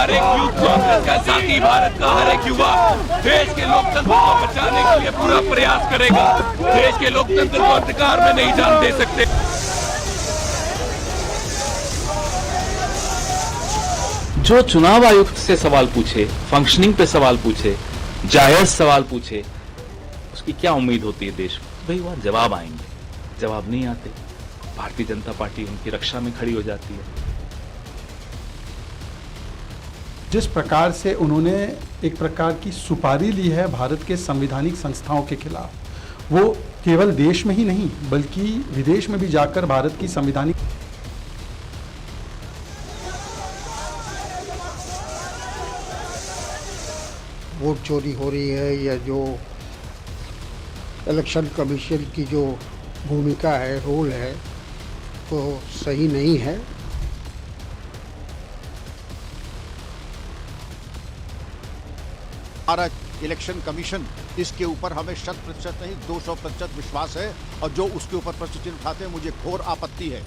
हर एक यूथ कांग्रेस का साथी, भारत का हर एक युवा देश के लोकतंत्र को बचाने के लिए पूरा प्रयास करेगा। देश के लोकतंत्र को अंधकार में नहीं जाने दे सकते। जो चुनाव आयुक्त से सवाल पूछे, फंक्शनिंग पे सवाल पूछे, जायज सवाल पूछे, उसकी क्या उम्मीद होती है देश को? भाई वहां जवाब आएंगे। जवाब नहीं आते, भारतीय जनता पार्टी उनकी रक्षा में खड़ी हो जाती है। जिस प्रकार से उन्होंने एक प्रकार की सुपारी ली है भारत के संवैधानिक संस्थाओं के खिलाफ, वो केवल देश में ही नहीं बल्कि विदेश में भी जाकर भारत की संवैधानिक वोट चोरी हो रही है या जो इलेक्शन कमीशन की जो भूमिका है, रोल है, तो सही नहीं है। भारत इलेक्शन कमीशन, इसके ऊपर हमें 100% नहीं 200% विश्वास है, और जो उसके ऊपर प्रश्न चिन्ह उठाते हैं मुझे घोर आपत्ति है।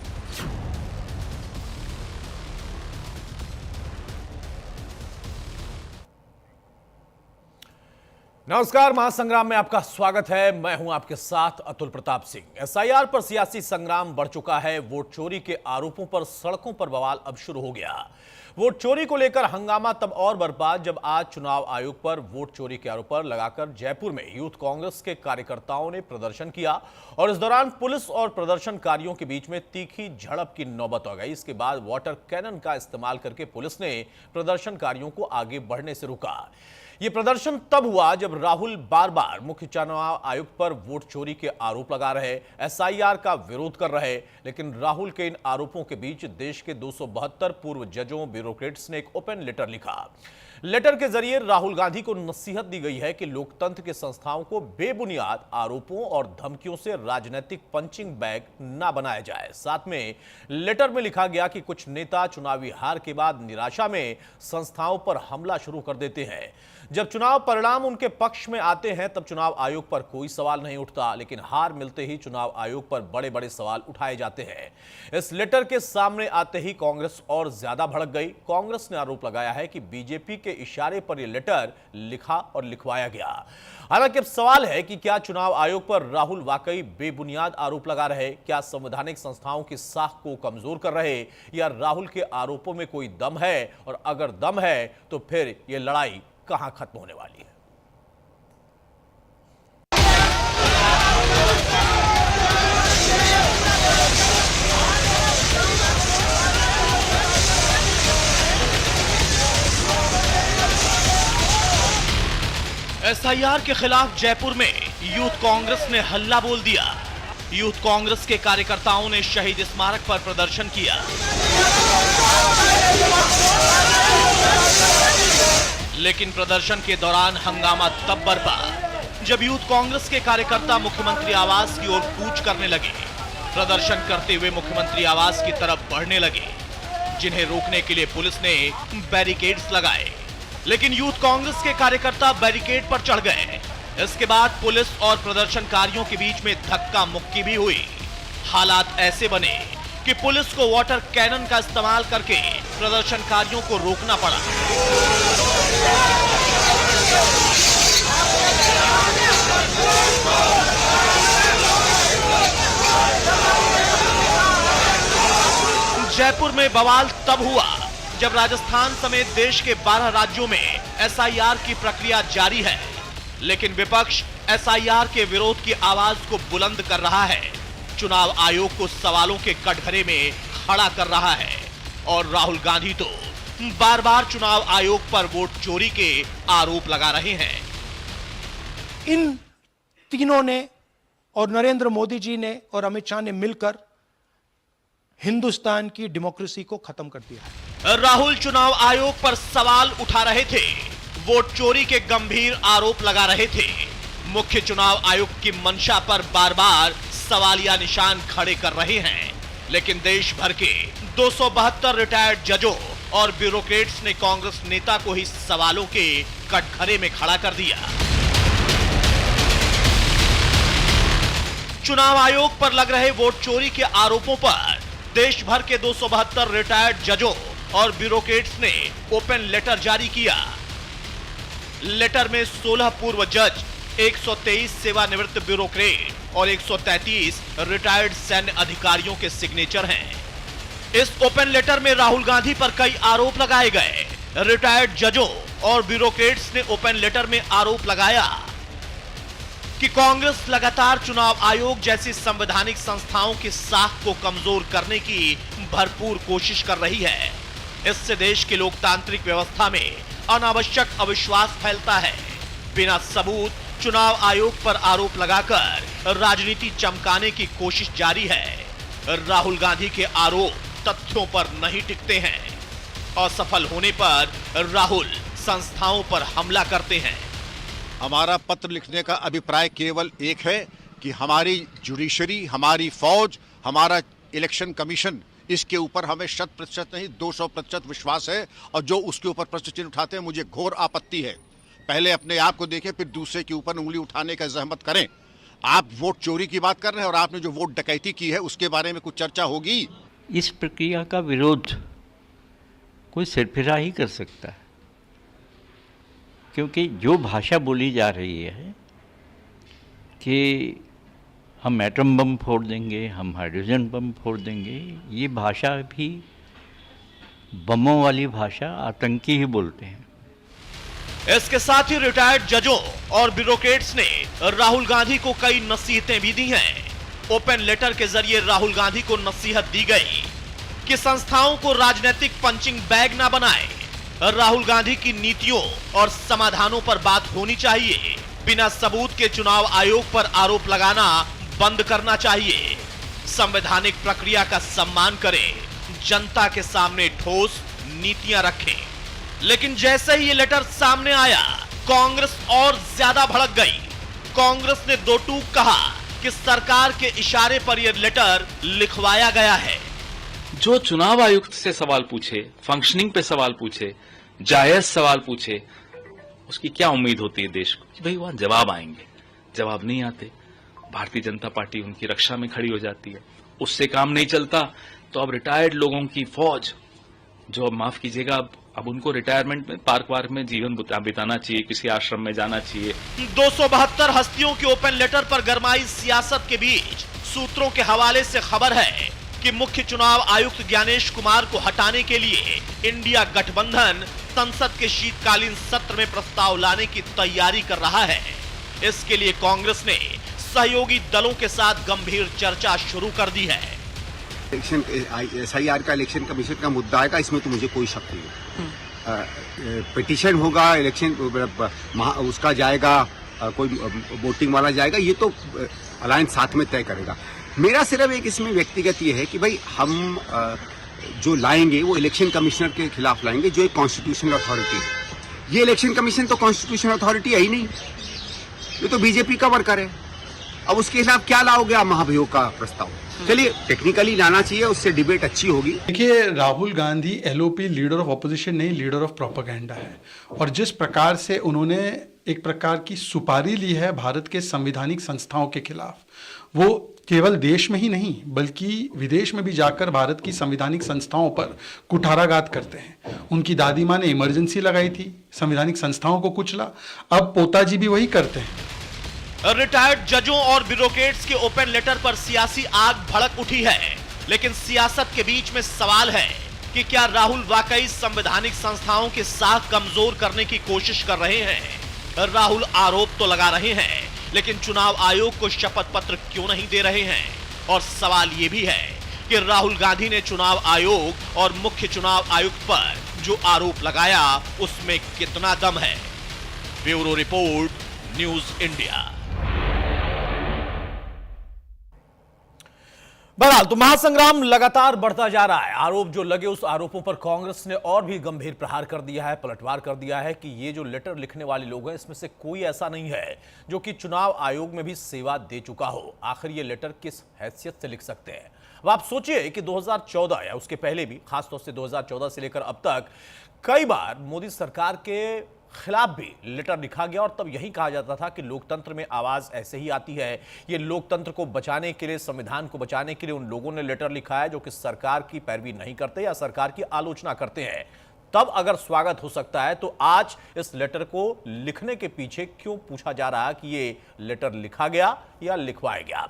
नमस्कार, महासंग्राम में आपका स्वागत है। मैं हूं आपके साथ अतुल प्रताप सिंह। एसआईआर पर सियासी संग्राम बढ़ चुका है। वोट चोरी के आरोपों पर सड़कों पर बवाल अब शुरू हो गया। वोट चोरी को लेकर हंगामा तब और बरपा जब आज चुनाव आयोग पर वोट चोरी के आरोप पर लगाकर जयपुर में यूथ कांग्रेस के कार्यकर्ताओं ने प्रदर्शन किया और इस दौरान पुलिस और प्रदर्शनकारियों के बीच में तीखी झड़प की नौबत आ गई। इसके बाद वाटर कैनन का इस्तेमाल करके पुलिस ने प्रदर्शनकारियों को आगे बढ़ने से रोका। यह प्रदर्शन तब हुआ जब राहुल बार बार मुख्य चुनाव आयुक्त पर वोट चोरी के आरोप लगा रहे, एसआईआर का विरोध कर रहे। लेकिन राहुल के इन आरोपों के बीच देश के 272 पूर्व जजों, ब्यूरोक्रेट्स ने एक ओपन लेटर लिखा। लेटर के जरिए राहुल गांधी को नसीहत दी गई है कि लोकतंत्र के संस्थाओं को बेबुनियाद आरोपों और धमकियों से राजनीतिक पंचिंग बैग ना बनाया जाए। साथ में लेटर में लिखा गया कि कुछ नेता चुनावी हार के बाद निराशा में संस्थाओं पर हमला शुरू कर देते हैं। जब चुनाव परिणाम उनके पक्ष में आते हैं तब चुनाव आयोग पर कोई सवाल नहीं उठता, लेकिन हार मिलते ही चुनाव आयोग पर बड़े बड़े सवाल उठाए जाते हैं। इस लेटर के सामने आते ही कांग्रेस और ज्यादा भड़क गई। कांग्रेस ने आरोप लगाया है कि बीजेपी के इशारे पर यह लेटर लिखा और लिखवाया गया। हालांकि अब सवाल है कि क्या चुनाव आयोग पर राहुल वाकई बेबुनियाद आरोप लगा रहे, क्या संवैधानिक संस्थाओं की साख को कमजोर कर रहे, या राहुल के आरोपों में कोई दम है, और अगर दम है तो फिर यह लड़ाई कहां खत्म होने वाली है। एसआईआर के खिलाफ जयपुर में यूथ कांग्रेस ने हल्ला बोल दिया। यूथ कांग्रेस के कार्यकर्ताओं ने शहीद स्मारक पर प्रदर्शन किया। लेकिन प्रदर्शन के दौरान हंगामा तब बरपा जब यूथ कांग्रेस के कार्यकर्ता मुख्यमंत्री आवास की ओर कूच करने लगे। प्रदर्शन करते हुए मुख्यमंत्री आवास की तरफ बढ़ने लगे, जिन्हें रोकने के लिए पुलिस ने बैरिकेड्स लगाए। लेकिन यूथ कांग्रेस के कार्यकर्ता बैरिकेड पर चढ़ गए। इसके बाद पुलिस और प्रदर्शनकारियों के बीच में धक्का मुक्की भी हुई। हालात ऐसे बने कि पुलिस को वाटर कैनन का इस्तेमाल करके प्रदर्शनकारियों को रोकना पड़ा। जयपुर में बवाल तब हुआ जब राजस्थान समेत देश के 12 राज्यों में एसआईआर की प्रक्रिया जारी है, लेकिन विपक्ष एसआईआर के विरोध की आवाज को बुलंद कर रहा है, चुनाव आयोग को सवालों के कटघरे में खड़ा कर रहा है। और राहुल गांधी तो बार बार चुनाव आयोग पर वोट चोरी के आरोप लगा रहे हैं। इन तीनों ने और नरेंद्र मोदी जी ने और अमित शाह ने मिलकर हिंदुस्तान की डेमोक्रेसी को खत्म कर दिया है। राहुल चुनाव आयोग पर सवाल उठा रहे थे, वोट चोरी के गंभीर आरोप लगा रहे थे, मुख्य चुनाव आयुक्त की मंशा पर बार बार सवालिया निशान खड़े कर रहे हैं। लेकिन देश भर के 272 रिटायर्ड जजों और ब्यूरोक्रेट्स ने कांग्रेस नेता को ही सवालों के कटघरे में खड़ा कर दिया। चुनाव आयोग पर लग रहे वोट चोरी के आरोपों पर देश भर के 272 रिटायर्ड जजों और ब्यूरोक्रेट्स ने ओपन लेटर जारी किया। लेटर में 16 पूर्व जज, 123 सेवानिवृत्त ब्यूरोक्रेट और 133 रिटायर्ड सैन्य अधिकारियों के सिग्नेचर हैं। इस ओपन लेटर में राहुल गांधी पर कई आरोप लगाए गए। रिटायर्ड जजों और ब्यूरोक्रेट्स ने ओपन लेटर में आरोप लगाया कि कांग्रेस लगातार चुनाव आयोग जैसी संवैधानिक संस्थाओं की साख को कमजोर करने की भरपूर कोशिश कर रही है। इससे देश की लोकतांत्रिक व्यवस्था में अनावश्यक अविश्वास फैलता है। बिना सबूत चुनाव आयोग पर आरोप लगाकर राजनीति चमकाने की कोशिश जारी है। राहुल गांधी के आरोप तथ्यों पर नहीं टिकते हैं। असफल होने पर राहुल संस्थाओं पर हमला करते हैं। हमारा पत्र लिखने का अभिप्राय केवल एक है कि हमारी जुडिशरी, हमारी फौज, हमारा इलेक्शन कमीशन, इसके ऊपर हमें 100% नहीं 200% विश्वास है और जो उसके ऊपर प्रश्न चिन्ह उठाते हैं मुझे घोर आपत्ति है। पहले अपने आप को देखें, फिर दूसरे के ऊपर उंगली उठाने का जहमत करें। आप वोट चोरी की बात कर रहे हैं और आपने जो वोट डकैती की है उसके बारे में कुछ चर्चा होगी? इस प्रक्रिया का विरोध कोई सिरफिरा ही कर सकता है, क्योंकि जो भाषा बोली जा रही है कि हम एटम बम फोड़ देंगे, हम हाइड्रोजन बम फोड़ देंगे, ये भाषा भी बमों वाली भाषा आतंकी ही बोलते हैं। इसके साथ ही रिटायर्ड जजों और ब्यूरोक्रेट्स ने राहुल गांधी को कई नसीहतें भी दी हैं। ओपन लेटर के जरिए राहुल गांधी को नसीहत दी गई कि संस्थाओं को राजनीतिक पंचिंग बैग ना बनाए। राहुल गांधी की नीतियों और समाधानों पर बात होनी चाहिए। बिना सबूत के चुनाव आयोग पर आरोप लगाना बंद करना चाहिए। संवैधानिक प्रक्रिया का सम्मान करें, जनता के सामने ठोस नीतियां रखें। लेकिन जैसे ही ये लेटर सामने आया, कांग्रेस और ज्यादा भड़क गई। कांग्रेस ने दो टूक कहा कि सरकार के इशारे पर यह लेटर लिखवाया गया है। जो चुनाव आयुक्त से सवाल पूछे, फंक्शनिंग पे सवाल पूछे, जायज सवाल पूछे, उसकी क्या उम्मीद होती है देश को कि भाई वहां जवाब आएंगे। जवाब नहीं आते, भारतीय जनता पार्टी उनकी रक्षा में खड़ी हो जाती है। उससे काम नहीं चलता तो अब रिटायर्ड लोगों की फौज, जो अब माफ कीजिएगा, अब उनको रिटायरमेंट में पार्क वार्क में जीवन बिताना चाहिए, किसी आश्रम में जाना चाहिए। 272 हस्तियों के ओपन लेटर पर गरमाई सियासत के बीच सूत्रों के हवाले से खबर है कि मुख्य चुनाव आयुक्त ज्ञानेश कुमार को हटाने के लिए इंडिया गठबंधन संसद के शीतकालीन सत्र में प्रस्ताव लाने की तैयारी कर रहा है। इसके लिए कांग्रेस ने सहयोगी दलों के साथ गंभीर चर्चा शुरू कर दी है। इलेक्शन SIR का इलेक्शन कमीशन का मुद्दा आएगा, इसमें तो मुझे कोई शक नहीं है। पिटीशन होगा, इलेक्शन उसका जाएगा, कोई वोटिंग वाला जाएगा, ये तो अलायंस साथ में तय करेगा। मेरा सिर्फ एक इसमें व्यक्तिगत ये है कि भाई हम जो लाएंगे वो इलेक्शन कमिश्नर के खिलाफ लाएंगे, जो एक कॉन्स्टिट्यूशनल अथॉरिटी है। ये इलेक्शन कमीशन तो कॉन्स्टिट्यूशनल अथॉरिटी है ही नहीं, ये तो बीजेपी का वर्कर है। अब उसके खिलाफ क्या लाओगे आप महाभियोग का प्रस्ताव? चलिए टेक्निकली लाना चाहिए, उससे डिबेट अच्छी होगी। देखिए, Rahul Gandhi LOP leader of opposition नहीं, लीडर ऑफ प्रोपेगेंडा है। और जिस प्रकार से उन्होंने एक प्रकार की सुपारी ली है भारत के संवैधानिक संस्थाओं के खिलाफ, वो केवल देश में ही नहीं बल्कि विदेश में भी जाकर भारत की संवैधानिक संस्थाओं पर कुठाराघात करते हैं। उनकी दादी माँ ने इमरजेंसी लगाई थी, संवैधानिक संस्थाओं को कुचला, अब पोताजी भी वही करते हैं। रिटायर्ड जजों और ब्यूरोक्रेट्स के ओपन लेटर पर सियासी आग भड़क उठी है। लेकिन सियासत के बीच में सवाल है कि क्या राहुल वाकई संवैधानिक संस्थाओं के साथ कमजोर करने की कोशिश कर रहे हैं? राहुल आरोप तो लगा रहे हैं, लेकिन चुनाव आयोग को शपथ पत्र क्यों नहीं दे रहे हैं? और सवाल यह भी है कि राहुल गांधी ने चुनाव आयोग और मुख्य चुनाव आयुक्त पर जो आरोप लगाया उसमें कितना दम है? Bureau report, news India. बहरहाल तो महासंग्राम लगातार बढ़ता जा रहा है। आरोप जो लगे उस आरोपों पर कांग्रेस ने और भी गंभीर प्रहार कर दिया है, पलटवार कर दिया है कि ये जो लेटर लिखने वाले लोग हैं इसमें से कोई ऐसा नहीं है जो कि चुनाव आयोग में भी सेवा दे चुका हो। आखिर ये लेटर किस हैसियत से लिख सकते हैं? अब आप सोचिए कि 2014 या उसके पहले भी, खासतौर से 2014 से लेकर अब तक कई बार मोदी सरकार के खिलाफ भी लेटर लिखा गया और तब यही कहा जाता था कि लोकतंत्र में आवाज ऐसे ही आती है। ये लोकतंत्र को बचाने के लिए, संविधान को बचाने के लिए उन लोगों ने लेटर लिखा है जो कि सरकार की पैरवी नहीं करते या सरकार की आलोचना करते हैं। तब अगर स्वागत हो सकता है तो आज इस लेटर को लिखने के पीछे क्यों पूछा जा रहा है कि ये लेटर लिखा गया या लिखवाया गया।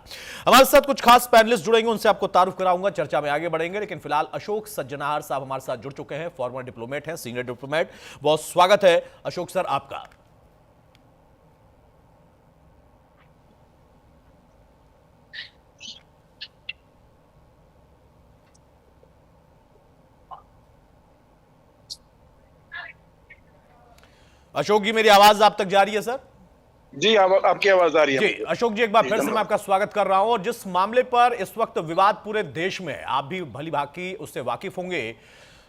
हमारे साथ कुछ खास पैनलिस्ट जुड़ेंगे, उनसे आपको तारुफ कराऊंगा, चर्चा में आगे बढ़ेंगे। लेकिन फिलहाल अशोक सज्जनार साहब हमारे साथ जुड़ चुके हैं, फॉर्मर डिप्लोमेट हैं, सीनियर डिप्लोमेट। बहुत स्वागत है अशोक सर आपका। अशोक जी, मेरी आवाज आप तक जा रही है सर? जी, आपकी आवाज आ रही है जी। अशोक जी, एक बार फिर से मैं आपका स्वागत कर रहा हूं। और जिस मामले पर इस वक्त विवाद पूरे देश में है, आप भी भली भांति उससे वाकिफ होंगे।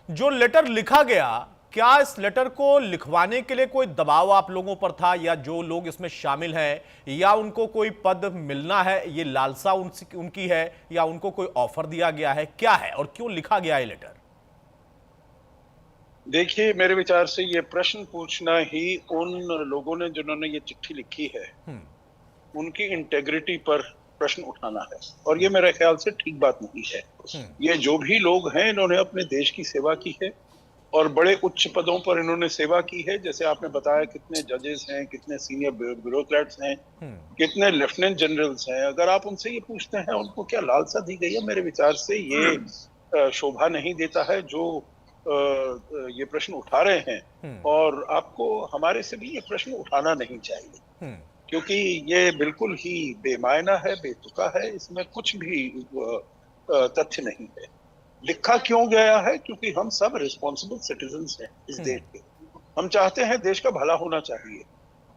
जो लेटर लिखा गया, क्या इस लेटर को लिखवाने के लिए कोई दबाव आप लोगों पर था, या जो लोग इसमें शामिल हैं या उनको कोई पद मिलना है, ये लालसा उनकी है, या उनको कोई ऑफर दिया गया है, क्या है और क्यों लिखा गया ये लेटर? देखिए, मेरे विचार से ये प्रश्न पूछना ही उन लोगों ने जिन्होंने ये चिट्ठी लिखी है उनकी इंटेग्रिटी पर प्रश्न उठाना है, और ये मेरे ख्याल से ठीक बात नहीं है। ये जो भी लोग हैं, इन्होंने अपने देश की सेवा की है और बड़े उच्च पदों पर इन्होंने सेवा की है। जैसे आपने बताया, कितने जजेस हैं, कितने सीनियर ब्यूरोक्रेट्स हैं, कितने लेफ्टिनेंट जनरल्स हैं। अगर आप उनसे ये पूछते हैं उनको क्या लालसा दी गई है, मेरे विचार से ये शोभा नहीं देता है जो ये प्रश्न उठा रहे हैं। और आपको हमारे से भी ये प्रश्न उठाना नहीं चाहिए, क्योंकि ये बिल्कुल ही बेमायना है, बेतुका है, इसमें कुछ भी तथ्य नहीं है। लिखा क्यों गया है? क्योंकि हम सब रिस्पॉन्सिबल सिटीजन्स हैं इस देश के। हम चाहते हैं देश का भला होना चाहिए,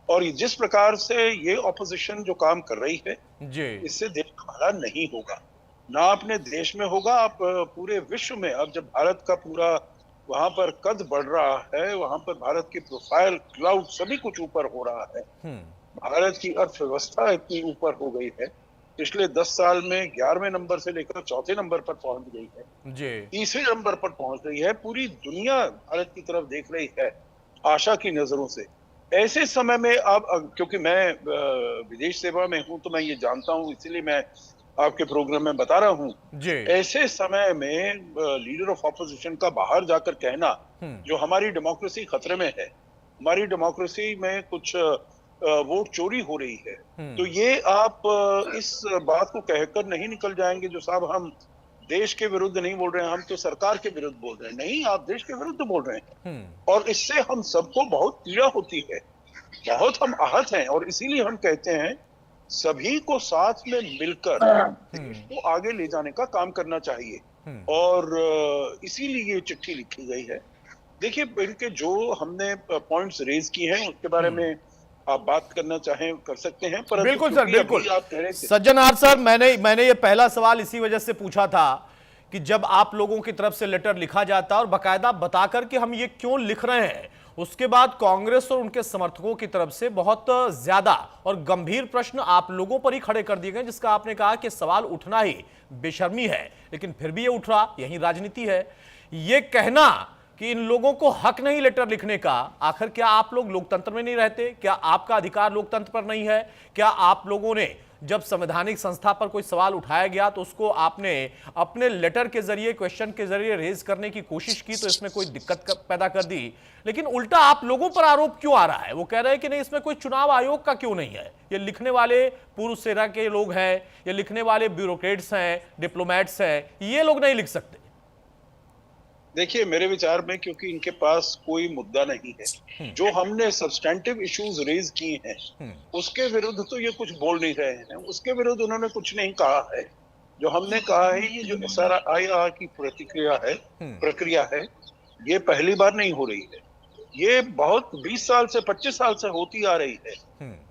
और जिस प्रकार से ये ऑपोजिशन जो काम कर रही है इससे देश का भला नहीं होगा, ना अपने देश में होगा, आप पूरे विश्व में। अब जब भारत का पूरा वहां पर कद बढ़ रहा है, वहां पर भारत की प्रोफाइल, क्लाउड, सभी कुछ ऊपर हो रहा है। भारत की अर्थव्यवस्था इतनी ऊपर हो गई है, पिछले 10 साल में 11वें नंबर से लेकर 4थे नंबर पर पहुंच गई है, 3रे नंबर पर पहुंच गई है। पूरी दुनिया भारत की तरफ देख रही है आशा की नजरों से। ऐसे समय में अब, क्योंकि मैं विदेश सेवा में हूं तो मैं ये जानता हूं, इसीलिए मैं आपके प्रोग्राम में बता रहा हूं। ऐसे समय में लीडर ऑफ ऑपोजिशन का बाहर जाकर कहना, जो हमारी डेमोक्रेसी खतरे में है, हमारी डेमोक्रेसी में कुछ वोट चोरी हो रही है, तो ये आप इस बात को कहकर नहीं निकल जाएंगे जो साहब हम देश के विरुद्ध नहीं बोल रहे हैं, हम तो सरकार के विरुद्ध बोल रहे हैं। नहीं, आप देश के विरुद्ध बोल रहे हैं, और इससे हम सबको बहुत पीड़ा होती है, बहुत हम आहत हैं। और इसीलिए हम कहते हैं सभी को साथ में मिलकर देश को आगे ले जाने का काम करना चाहिए, और इसीलिए ये चिट्ठी लिखी गई है। देखिए, इनके जो हमने पॉइंट्स रेज किए हैं उसके बारे में आप बात करना चाहें कर सकते हैं, पर बिल्कुल सर, बिल्कुल। सज्जनार सर, मैंने ये पहला सवाल इसी वजह से पूछा था कि जब आप लोगों की तरफ से लेटर लिखा जाता और बाकायदा बताकर कि हम ये क्यों लिख रहे हैं, उसके बाद कांग्रेस और उनके समर्थकों की तरफ से बहुत ज्यादा और गंभीर प्रश्न आप लोगों पर ही खड़े कर दिए गए, जिसका आपने कहा कि सवाल उठना ही बेशर्मी है, लेकिन फिर भी ये उठ रहा, यही राजनीति है। ये कहना कि इन लोगों को हक नहीं लेटर लिखने का, आखिर क्या आप लोग लोकतंत्र में नहीं रहते? क्या आपका अधिकार लोकतंत्र पर नहीं है? क्या आप लोगों ने जब संवैधानिक संस्था पर कोई सवाल उठाया गया तो उसको आपने अपने लेटर के जरिए, क्वेश्चन के जरिए रेज करने की कोशिश की, तो इसमें कोई दिक्कत पैदा कर दी? लेकिन उल्टा आप लोगों पर आरोप क्यों आ रहा है? वो कह रहे हैं कि नहीं, इसमें कोई चुनाव आयोग का क्यों नहीं है? ये लिखने वाले पूर्व सेना के लोग हैं, ये लिखने वाले ब्यूरोक्रेट्स हैं, डिप्लोमेट्स हैं, ये लोग नहीं लिख सकते। देखिए, मेरे विचार में क्योंकि इनके पास कोई मुद्दा नहीं है, जो हमने सब्सटेंटिव इश्यूज रेज किए हैं उसके विरुद्ध तो ये कुछ बोल नहीं रहे हैं, उसके विरुद्ध उन्होंने कुछ नहीं कहा है। जो हमने कहा है, ये जो SIR की प्रक्रिया है, ये पहली बार नहीं हो रही है, ये बहुत 20 साल से 25 साल से होती आ रही है।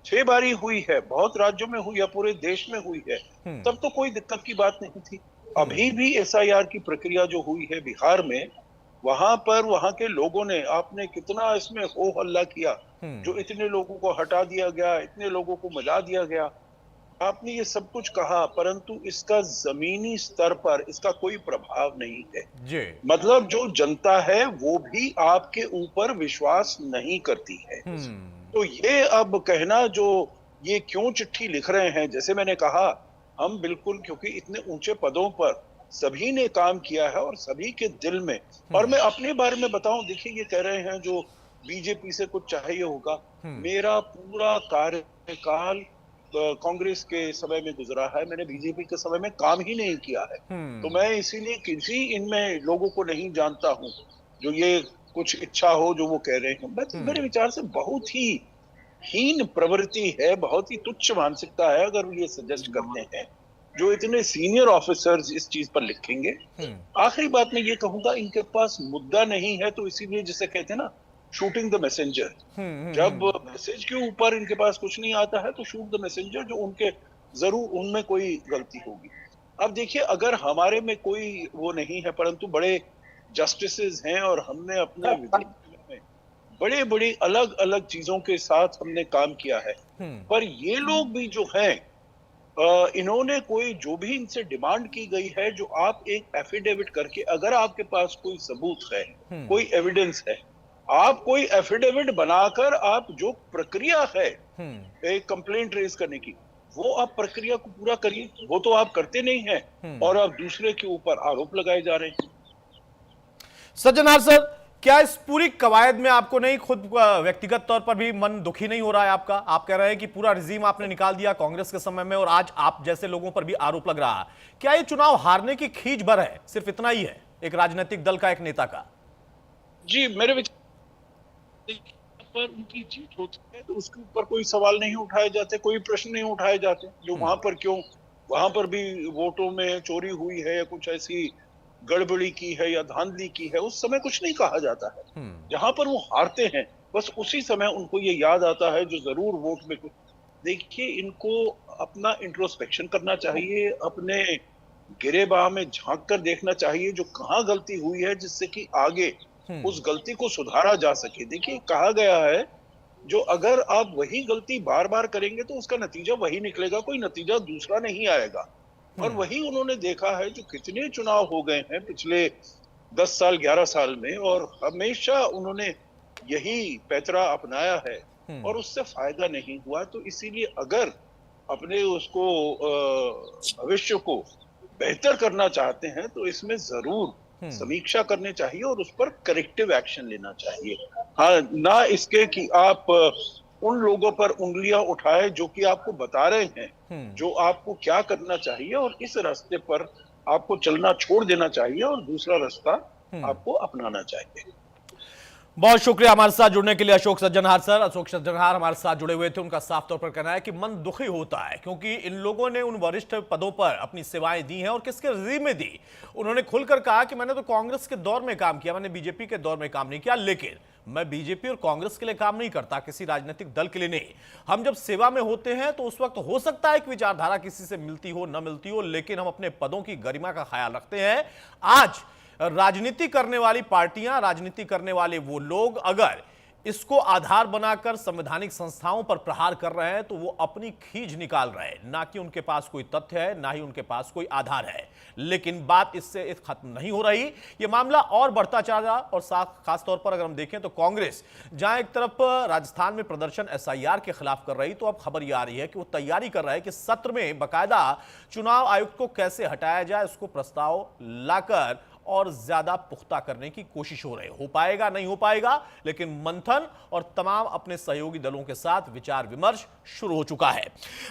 6 बारी हुई है, बहुत राज्यों में हुई है, पूरे देश में हुई है, तब तो कोई दिक्कत की बात नहीं थी। अभी भी SIR की प्रक्रिया जो हुई है बिहार में, वहां पर वहां के लोगों ने, आपने कितना इसमें हो हल्ला किया, जो इतने लोगों को हटा दिया गया, इतने लोगों को मिला दिया गया। आपने ये सब कुछ कहा, परंतु इसका जमीनी स्तर पर इसका कोई प्रभाव नहीं है। जी। मतलब जो जनता है वो भी आपके ऊपर विश्वास नहीं करती है। तो ये अब कहना जो ये क्यों चिट्ठी लिख रहे हैं, जैसे मैंने कहा, हम बिल्कुल, क्योंकि इतने ऊंचे पदों पर सभी ने काम किया है और सभी के दिल में, और मैं अपने बारे में बताऊं, देखिए ये कह रहे हैं जो बीजेपी से कुछ चाहिए होगा, मेरा पूरा कार्यकाल कांग्रेस के समय में गुजरा है, मैंने बीजेपी के समय में काम ही नहीं किया है। तो मैं इसीलिए किसी इनमें लोगों को नहीं जानता हूं जो ये कुछ इच्छा हो जो वो कह रहे हैं। मेरे विचार से बहुत ही हीन प्रवृत्ति है, बहुत ही तुच्छ मानसिकता है अगर ये सजेस्ट करते हैं जो इतने सीनियर ऑफिसर्स इस चीज पर लिखेंगे। आखिरी बात मैं ये कहूंगा, इनके पास मुद्दा नहीं है तो इसीलिए जिसे कहते हैं ना शूटिंग द मैसेंजर, जब मैसेज के ऊपर इनके पास कुछ नहीं आता है तो शूट द मैसेंजर, जो उनके जरूर उनमें कोई गलती होगी। अब देखिए, अगर हमारे में कोई वो नहीं है, परंतु बड़े जस्टिसेस हैं और हमने अपने विधायक में बड़े बड़े अलग अलग चीजों के साथ हमने काम किया है, पर ये लोग भी जो हैं, इन्होंने कोई जो भी इनसे डिमांड की गई है, जो आप एक एफिडेविट करके, अगर आपके पास कोई सबूत है, कोई एविडेंस है, आप कोई एफिडेविट बनाकर आप जो प्रक्रिया है एक कंप्लेंट रेज करने की, वो आप प्रक्रिया को पूरा करिए। वो तो आप करते नहीं हैं और आप दूसरे के ऊपर आरोप लगाए जा रहे हैं। सज्जनहार सर, क्या इस पूरी कवायद में आपको नहीं खुद व्यक्तिगत तौर पर भी मन दुखी नहीं हो रहा है आपका? आप कह रहे हैं कि पूरा रिजीम आपने निकाल दिया कांग्रेस के समय में और आज आप जैसे लोगों पर भी आरोप लग रहा है। क्या ये चुनाव हारने की खींच भर है? सिर्फ इतना ही है एक राजनीतिक दल का, एक नेता का? जी, मेरे विचार पर उनकी जीत होती है तो उसके ऊपर कोई सवाल नहीं उठाए जाते, कोई प्रश्न नहीं उठाए जाते। जो वहां पर क्यों, वहां पर भी वोटों में चोरी हुई है या कुछ ऐसी गड़बड़ी की है या धांधली की है, उस समय कुछ नहीं कहा जाता है। जहां पर वो हारते हैं बस उसी समय उनको ये याद आता है जो जरूर वोट में कुछ। देखिए, इनको अपना इंट्रोस्पेक्शन करना चाहिए, अपने गिरेबान में झांक कर देखना चाहिए जो कहाँ गलती हुई है, जिससे कि आगे उस गलती को सुधारा जा सके। देखिए, कहा गया है जो अगर आप वही गलती बार बार करेंगे तो उसका नतीजा वही निकलेगा, कोई नतीजा दूसरा नहीं आएगा। और वही उन्होंने देखा है, जो कितने चुनाव हो गए हैं पिछले 10 साल 11 साल में, और हमेशा उन्होंने यही पैतरा अपनाया है और उससे फायदा नहीं हुआ। तो इसीलिए अगर अपने उसको भविष्य को बेहतर करना चाहते हैं तो इसमें जरूर समीक्षा करनी चाहिए और उस पर करेक्टिव एक्शन लेना चाहिए। हाँ, ना इसके कि आप उन लोगों पर उंगलियां उठाए जो कि आपको बता रहे हैं जो आपको क्या करना चाहिए, और इस रास्ते पर आपको चलना छोड़ देना चाहिए और दूसरा रास्ता आपको अपनाना चाहिए। बहुत शुक्रिया हमारे साथ जुड़ने के लिए अशोक सज्जनहार सर। अशोक सज्जनहार हमारे साथ जुड़े हुए थे। उनका साफ तौर पर कहना है कि मन दुखी होता है क्योंकि इन लोगों ने उन वरिष्ठ पदों पर अपनी सेवाएं दी हैं और किसके रिजीम में दी। उन्होंने खुलकर कहा कि मैंने तो कांग्रेस के दौर में काम किया, मैंने बीजेपी के दौर में काम नहीं किया, लेकिन मैं बीजेपी और कांग्रेस के लिए काम नहीं करता, किसी राजनीतिक दल के लिए नहीं। हम जब सेवा में होते हैं तो उस वक्त हो सकता है कि विचारधारा किसी से मिलती हो न मिलती हो, लेकिन हम अपने पदों की गरिमा का ख्याल रखते हैं। आज राजनीति करने वाली पार्टियां, राजनीति करने वाले वो लोग अगर इसको आधार बनाकर संवैधानिक संस्थाओं पर प्रहार कर रहे हैं तो वो अपनी खींच निकाल रहे हैं, ना कि उनके पास कोई तथ्य है, ना ही उनके पास कोई आधार है। लेकिन बात इससे खत्म नहीं हो रही, ये मामला और बढ़ता चला रहा। और खास तौर पर अगर हम देखें तो कांग्रेस जहां एक तरफ राजस्थान में प्रदर्शन एसआईआर के खिलाफ कर रही, तो अब खबर यह आ रही है कि वो तैयारी कर रहा है कि सत्र में बाकायदा चुनाव आयुक्त को कैसे हटाया जाए, उसको प्रस्ताव लाकर और ज्यादा पुख्ता करने की कोशिश हो रही है। हो पाएगा नहीं हो पाएगा, लेकिन मंथन और तमाम अपने सहयोगी दलों के साथ विचार विमर्श शुरू हो चुका है।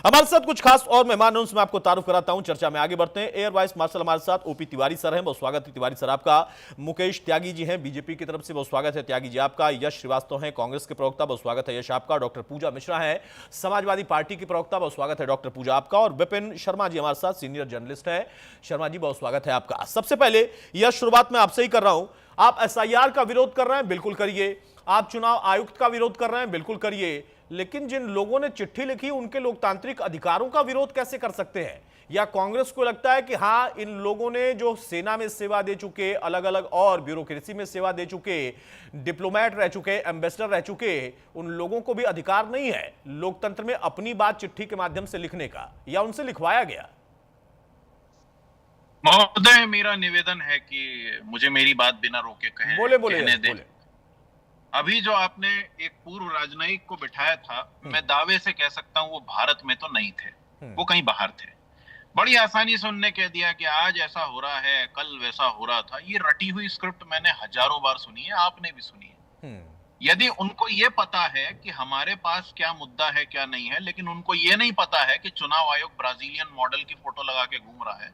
हमारे साथ कुछ खास और मेहमान, उनसे मैं आपको तारुफ कराता हूं। चर्चा में आगे बढ़ते हैं। एयर वाइस मार्शल हमारे साथ ओपी तिवारी सर हैं, बहुत स्वागत है तिवारी सर आपका। मुकेश त्यागी जी हैं बीजेपी की तरफ से, बहुत स्वागत है त्यागी जी आपका। यश श्रीवास्तव हैं कांग्रेस के प्रवक्ता, बहुत स्वागत है यश आपका। डॉक्टर पूजा मिश्रा है समाजवादी पार्टी की प्रवक्ता, बहुत स्वागत है डॉक्टर पूजा आपका। और विपिन शर्मा जी हमारे साथ सीनियर जर्नलिस्ट है, शर्मा जी बहुत स्वागत है आपका। सबसे पहले यह शुरुआत मैं आपसे ही कर रहा हूं। आप एसआईआर का विरोध कर रहे हैं, बिल्कुल करिए। आप चुनाव आयुक्त का विरोध कर रहे हैं, बिल्कुल करिए। लेकिन जिन लोगों ने चिट्ठी लिखी उनके लोकतांत्रिक अधिकारों का विरोध कैसे कर सकते हैं? या कांग्रेस को लगता है कि हाँ, इन लोगों ने जो सेना में सेवा दे चुके, अलग अलग और ब्यूरोक्रेसी में सेवा दे चुके, डिप्लोमेट रह चुके, एम्बेसडर रह चुके, उन लोगों को भी अधिकार नहीं है लोकतंत्र में अपनी बात चिट्ठी के माध्यम से लिखने का, या उनसे लिखवाया गया? महोदय, मेरा निवेदन है कि मुझे मेरी बात बिना रोके कहें। बोले बोले। अभी जो आपने एक पूर्व राजनयिक को बिठाया था, मैं दावे से कह सकता हूं वो भारत में तो नहीं थे, वो कहीं बाहर थे। बड़ी आसानी से उनने कह दिया कि आज ऐसा हो रहा है, कल वैसा हो रहा था। ये रटी हुई स्क्रिप्ट मैंने हजारों बार सुनी है, आपने भी सुनी है। यदि उनको ये पता है कि हमारे पास क्या मुद्दा है क्या नहीं है, लेकिन उनको ये नहीं पता है कि चुनाव आयोग ब्राजीलियन मॉडल की फोटो लगा के घूम रहा है,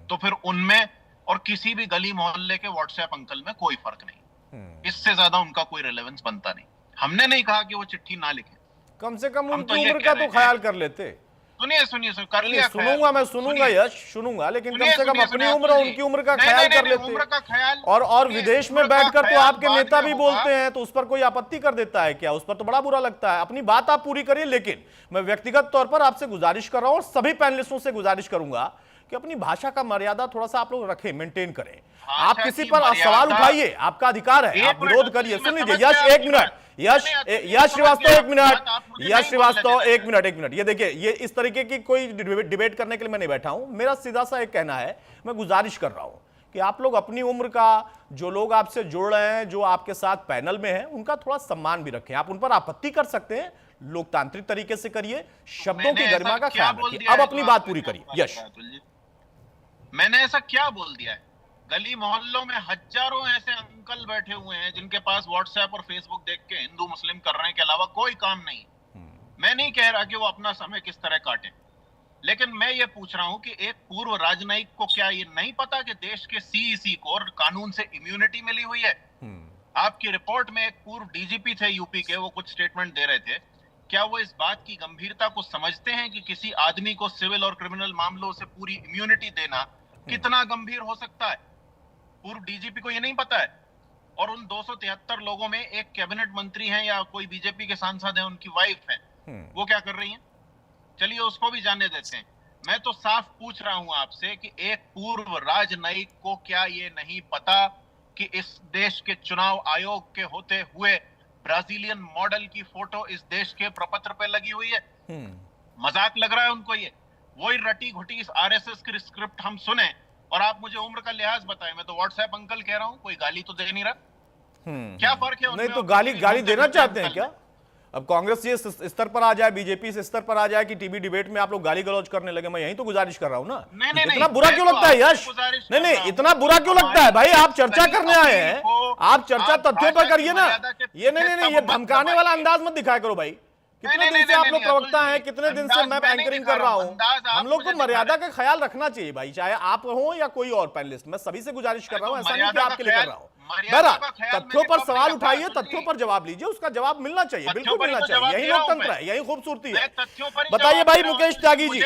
तो फिर उनमें और किसी भी गली मोहल्ले के व्हाट्सएप अंकल में कोई फर्क नहीं। इससे ज्यादा उनका कोई रिलेवेंस बनता नहीं। हमने नहीं कहा कि वो चिट्ठी ना लिखें, कम से कम उनकी उम्र का तो ख्याल कर लेते। सुनिए कर लिया, सुनूंगा, मैं सुनूंगा यश, सुनूंगा, लेकिन कम से कम अपनी उम्र और उनकी उम्र का ख्याल कर लेते। और विदेश में बैठकर तो आपके नेता भी बोलते हैं, तो उस पर कोई आपत्ति कर देता है क्या? उस पर तो बड़ा बुरा लगता है। अपनी बात आप पूरी करिए, लेकिन मैं व्यक्तिगत तौर पर आपसे गुजारिश कर रहा हूं और सभी पैनलिस्टों से गुजारिश करूंगा कि अपनी भाषा का मर्यादा थोड़ा सा आप लोग रखें, मेंटेन करें। आप किसी पर सवाल उठाइए, आपका अधिकार है, आप विरोध करिए। सुन लीजिए यश, एक मिनट, यश श्रीवास्तव एक मिनट, यश श्रीवास्तव एक मिनट। ये देखिए, ये इस तरीके की कोई डिबेट करने के लिए मैं नहीं बैठा हूं। मेरा सीधा सा एक कहना है, मैं गुजारिश कर रहा हूं कि आप लोग अपनी उम्र का, जो लोग आपसे जुड़ रहे हैं, जो आपके साथ पैनल में हैं, उनका थोड़ा सम्मान भी रखें। आप उन पर आपत्ति कर सकते हैं, लोकतांत्रिक तरीके से करिए, शब्दों की गरिमा का ख्याल रखिए। अब अपनी बात पूरी करिए यश। मैंने ऐसा क्या बोल दिया है? गली मोहल्लों में हजारों ऐसे अंकल बैठे हुए हैं जिनके पास व्हाट्सएप और फेसबुक देख के हिंदू मुस्लिम करने के अलावा कोई काम नहीं। मैं नहीं कह रहा कि वो अपना समय किस तरह काटें, लेकिन मैं ये पूछ रहा हूं कि एक पूर्व राजनयिक को क्या ये नहीं पता कि देश के सीईसी को कानून से इम्यूनिटी मिली हुई है? आपकी रिपोर्ट में एक पूर्व डीजीपी थे यूपी के, वो कुछ स्टेटमेंट दे रहे थे। क्या वो इस बात की गंभीरता को समझते हैं कि किसी आदमी को सिविल और क्रिमिनल मामलों से पूरी इम्यूनिटी देना कितना गंभीर हो सकता है? पूर्व डीजीपी को ये नहीं पता है। और उन 273 लोगों में एक कैबिनेट मंत्री हैं या कोई बीजेपी के सांसद हैं, उनकी वाइफ है, वो क्या कर रही हैं? चलिए उसको भी जाने देते हैं। मैं तो साफ पूछ रहा हूं आपसे कि एक पूर्व राजनयिक को क्या ये नहीं पता कि इस देश के चुनाव आयोग के होते हुए ब्राजीलियन मॉडल की फोटो इस देश के प्रपत्र पे लगी हुई है? मजाक लग रहा है उनको? ये वही रटी घुटी इस आरएसएस की स्क्रिप्ट हम सुने और आप मुझे उम्र का लिहाज बताएं। मैं तो व्हाट्सएप अंकल कह रहा हूं, कोई गाली तो दे नहीं रहा। क्या फर्क है? नहीं तो गाली देना चाहते हैं क्या? अब कांग्रेस ये स्तर पर आ जाए, बीजेपी इस स्तर पर आ जाए कि टीवी डिबेट में आप लोग गाली गलौज करने लगे। मैं यही तो गुजारिश कर रहा हूं ना। इतना बुरा क्यों लगता है यश? नहीं, इतना बुरा क्यों लगता है भाई? आप चर्चा करने आए हैं, आप चर्चा तत्वों पर करिए ना। ये नहीं, ये धमकाने वाला अंदाज मत दिखाया करो भाई। कितने दिन से आप लोग प्रवक्ता हैं, कितने दिन से मैं एंकरिंग कर रहा हूं। हम लोग को मर्यादा का ख्याल रखना चाहिए भाई, चाहे आप हो या कोई और पैनलिस्ट। मैं सभी से गुजारिश कर रहा हूं, ऐसा नहीं कि आपके लिए कर रहा हूं। तथ्यों पर सवाल उठाइए, तथ्यों पर जवाब लीजिए, उसका जवाब मिलना चाहिए, बिल्कुल मिलना चाहिए। यही लोकतंत्र है, यही खूबसूरती है। बताइए भाई मुकेश त्यागी जी,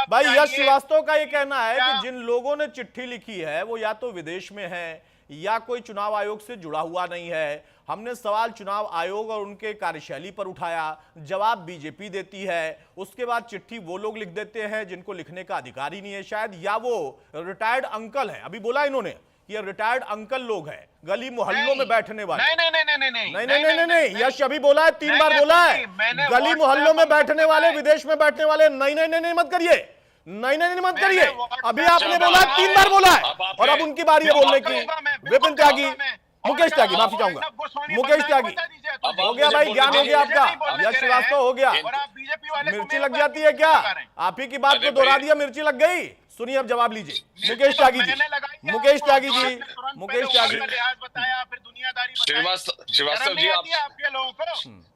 भाई यश श्रीवास्तव का ये कहना है कि जिन लोगों ने चिट्ठी लिखी है वो या तो विदेश में है या कोई चुनाव आयोग से जुड़ा हुआ नहीं है। हमने सवाल चुनाव आयोग और उनके कार्यशैली पर उठाया, जवाब बीजेपी देती है। उसके बाद चिट्ठी वो लोग लिख देते हैं जिनको लिखने का अधिकार ही नहीं है शायद, या वो रिटायर्ड अंकल हैं। अभी बोला इन्होंने ये रिटायर्ड अंकल लोग हैं, गली मोहल्लों में बैठने वाले। नहीं, यश अभी बोला है, 3 बार बोला है, गली मोहल्लों में बैठने वाले, विदेश में बैठने वाले। नहीं मत करिए, नहीं मत करिए। अभी आपने बोला, 3 बार बोला है, और अब उनकी बारी है बोलने की। विपिन त्यागी, मुकेश त्यागी, माफी चाहूंगा, मुकेश त्यागी, हो गया भाई, ज्ञान हो गया आपका। यश श्रीवास्तव हो गया। मिर्ची लग जाती है क्या? आप ही की बात को दोहरा दिया, मिर्ची लग गई। सुनिए अब जवाब लीजिए मुकेश त्यागी जी। मुकेश त्यागी जी, मुकेश त्यागी, श्रीवास्तव जी, आप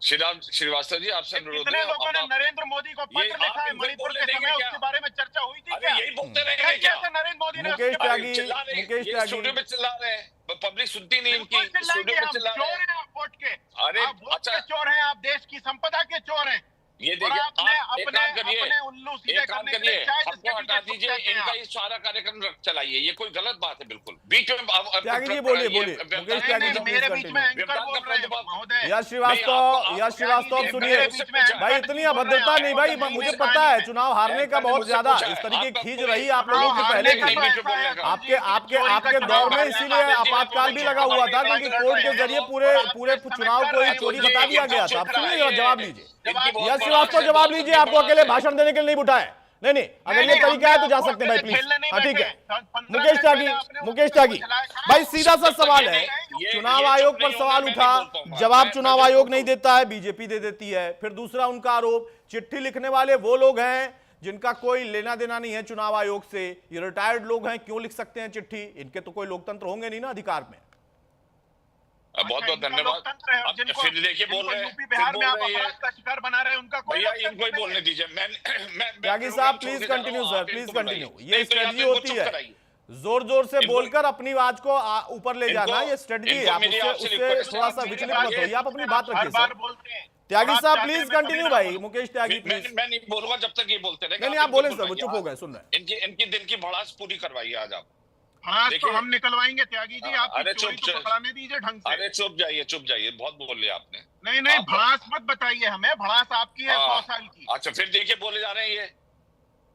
श्रीवास्तव जी, आपसे अनुरोध है। लोगों ने नरेंद्र मोदी को पत्र लिखा है मणिपुर के समय, उसके बारे में चर्चा हुई थी क्या? यही बोलते रहेंगे क्या? नरेंद्र मोदी ने मुकेश त्यागी, स्टूडियो में चिल्ला रहे हैं, पब्लिक सुनती नहीं इनकी। स्टूडियो में चिल्ला रहे हैं। वोट के, अरे आप वोट के चोर हैं, आप देश की संपदा के चोर हैं। ये और देखिए, आपने आप एक काम करिए, अपने उल्लू सीधे एक काम करने के करिए, लिए शायद हमको इसके हटा पीछे दीजिए, छुप जाते हैं इनका आप। ये सारा कार्यक्रम चलाइए, ये कोई गलत बात है बिल्कुल। बीच में त्यागी जी बोलिए, बोलिए। मुकेश त्यागी जी, मेरे प्लीज बीच में कंटिन्यू। एंकर बोल रहे हैं महोदय। यश श्रीवास्तव सुनिए भाई, इतनी अभद्रता नहीं भाई, मुझे पता है चुनाव हारने का बहुत ज्यादा इस तरीके की खींच रही आप लोगों के पहले भी आपके दौर में, इसीलिए आपातकाल भी लगा हुआ था क्योंकि कोर्ट के जरिए पूरे चुनाव को ही चोरी बता दिया गया था। आप सुनिए, जवाब लीजिए। यश श्रीवास्तव जवाब लीजिए, आपको अकेले भाषण देने के लिए नहीं बुठाए। नहीं, अगर ये तरीका है तो जा सकते हैं भाई, प्लीज। हाँ ठीक है। मुकेश त्यागी भाई, सीधा सा सवाल है, चुनाव आयोग पर सवाल उठा, जवाब चुनाव आयोग नहीं देता है, बीजेपी दे देती है। फिर दूसरा उनका आरोप, चिट्ठी लिखने वाले वो लोग हैं जिनका कोई लेना देना नहीं है चुनाव आयोग से, ये रिटायर्ड लोग हैं, क्यों लिख सकते हैं चिट्ठी? इनके तो कोई लोकतंत्र होंगे नहीं ना अधिकार में। बहुत बहुत धन्यवाद। फिर देखिए बोल रहे हैं, यूपी बिहार में आप अपराध का शिकार बना रहे हैं, उनका कोई भैया इनको ही बोलने दीजिए। मैं त्यागी साहब please continue sir, please continue. ये स्ट्रेटजी होती है, जोर जोर से बोलकर अपनी आवाज को ऊपर ले जाना, ये स्ट्रेटजी है। आप उससे थोड़ा सा विचलित मत होइए, आप अपनी बात रखिए सर। त्यागी साहब प्लीज कंटिन्यू भाई। मुकेश त्यागी प्लीज। मैं नहीं बोलूंगा जब तक ये बोलते रहे। नहीं, आप बोले सर, वो चुप हो गए, सुन रहे हैं। इनकी दिल की भड़ास पूरी करवाइए आज आप। हाँ तो हम निकलवाएंगे त्यागी जी, आप अरे चोरी तो पकड़ाने दीजिए ढंग से। अरे चुप जाइए, बहुत बोल लिया आपने। नहीं, भड़ास मत बताइए हमें, भड़ास आपकी है 100 साल की। अच्छा फिर देखिए बोले जा रहे हैं ये,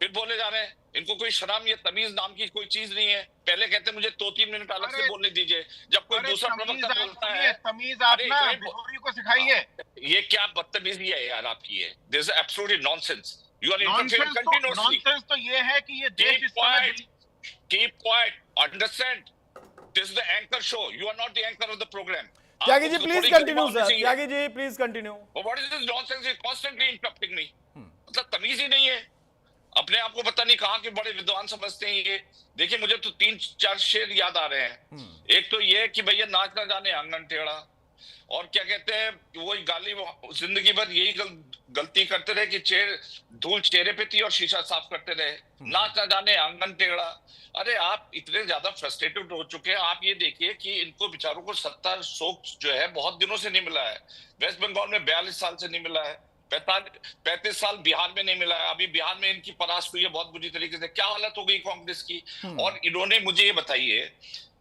फिर बोले जा रहे हैं। इनको कोई शर्म या तमीज नाम की कोई चीज नहीं है। पहले कहते मुझे 2-3 मिनट अलग से बोलने दीजिए, जब कोई दूसरा प्रवक्ता बोलता है। तमीज आप ना बिहारी को सिखाइए। ये क्या बदतमीजी है यार आपकी, ये this is absolutely nonsense. You are interfering continuously. Nonsense तो ये है कि ये देश इस समय keep quiet, understand, this is the anchor show, you are not the anchor of the program. Tyagi ji please continue sir, Tyagi ji please continue. What is this nonsense, you constantly interrupting me. मतलब तमीज ही नहीं है, अपने आप को पता नहीं कहां के बड़े विद्वान समझते हैं ये। देखिए मुझे तो 3-4 शेर याद आ रहे हैं। एक तो ये कि भैया नाच ना जाने आंगन टेढ़ा, और क्या कहते हैं वही गाली, जिंदगी भर यही गलती करते रहे कि धूल चेहरे पे थी और शीशा साफ करते रहे। नाच ना जाने आंगन टेढ़ा। अरे आप इतने ज्यादा फ्रस्ट्रेटेड हो चुके हैं। आप ये देखिए कि इनको बेचारों को सत्ता सोच जो है बहुत दिनों से नहीं मिला है। वेस्ट बंगाल में 42 साल से नहीं मिला है, 35 साल बिहार में नहीं मिला है। अभी बिहार में इनकी परास्त हुई है बहुत बुरी तरीके से। क्या हालत हो गई कांग्रेस की। और इन्होंने मुझे ये बताइए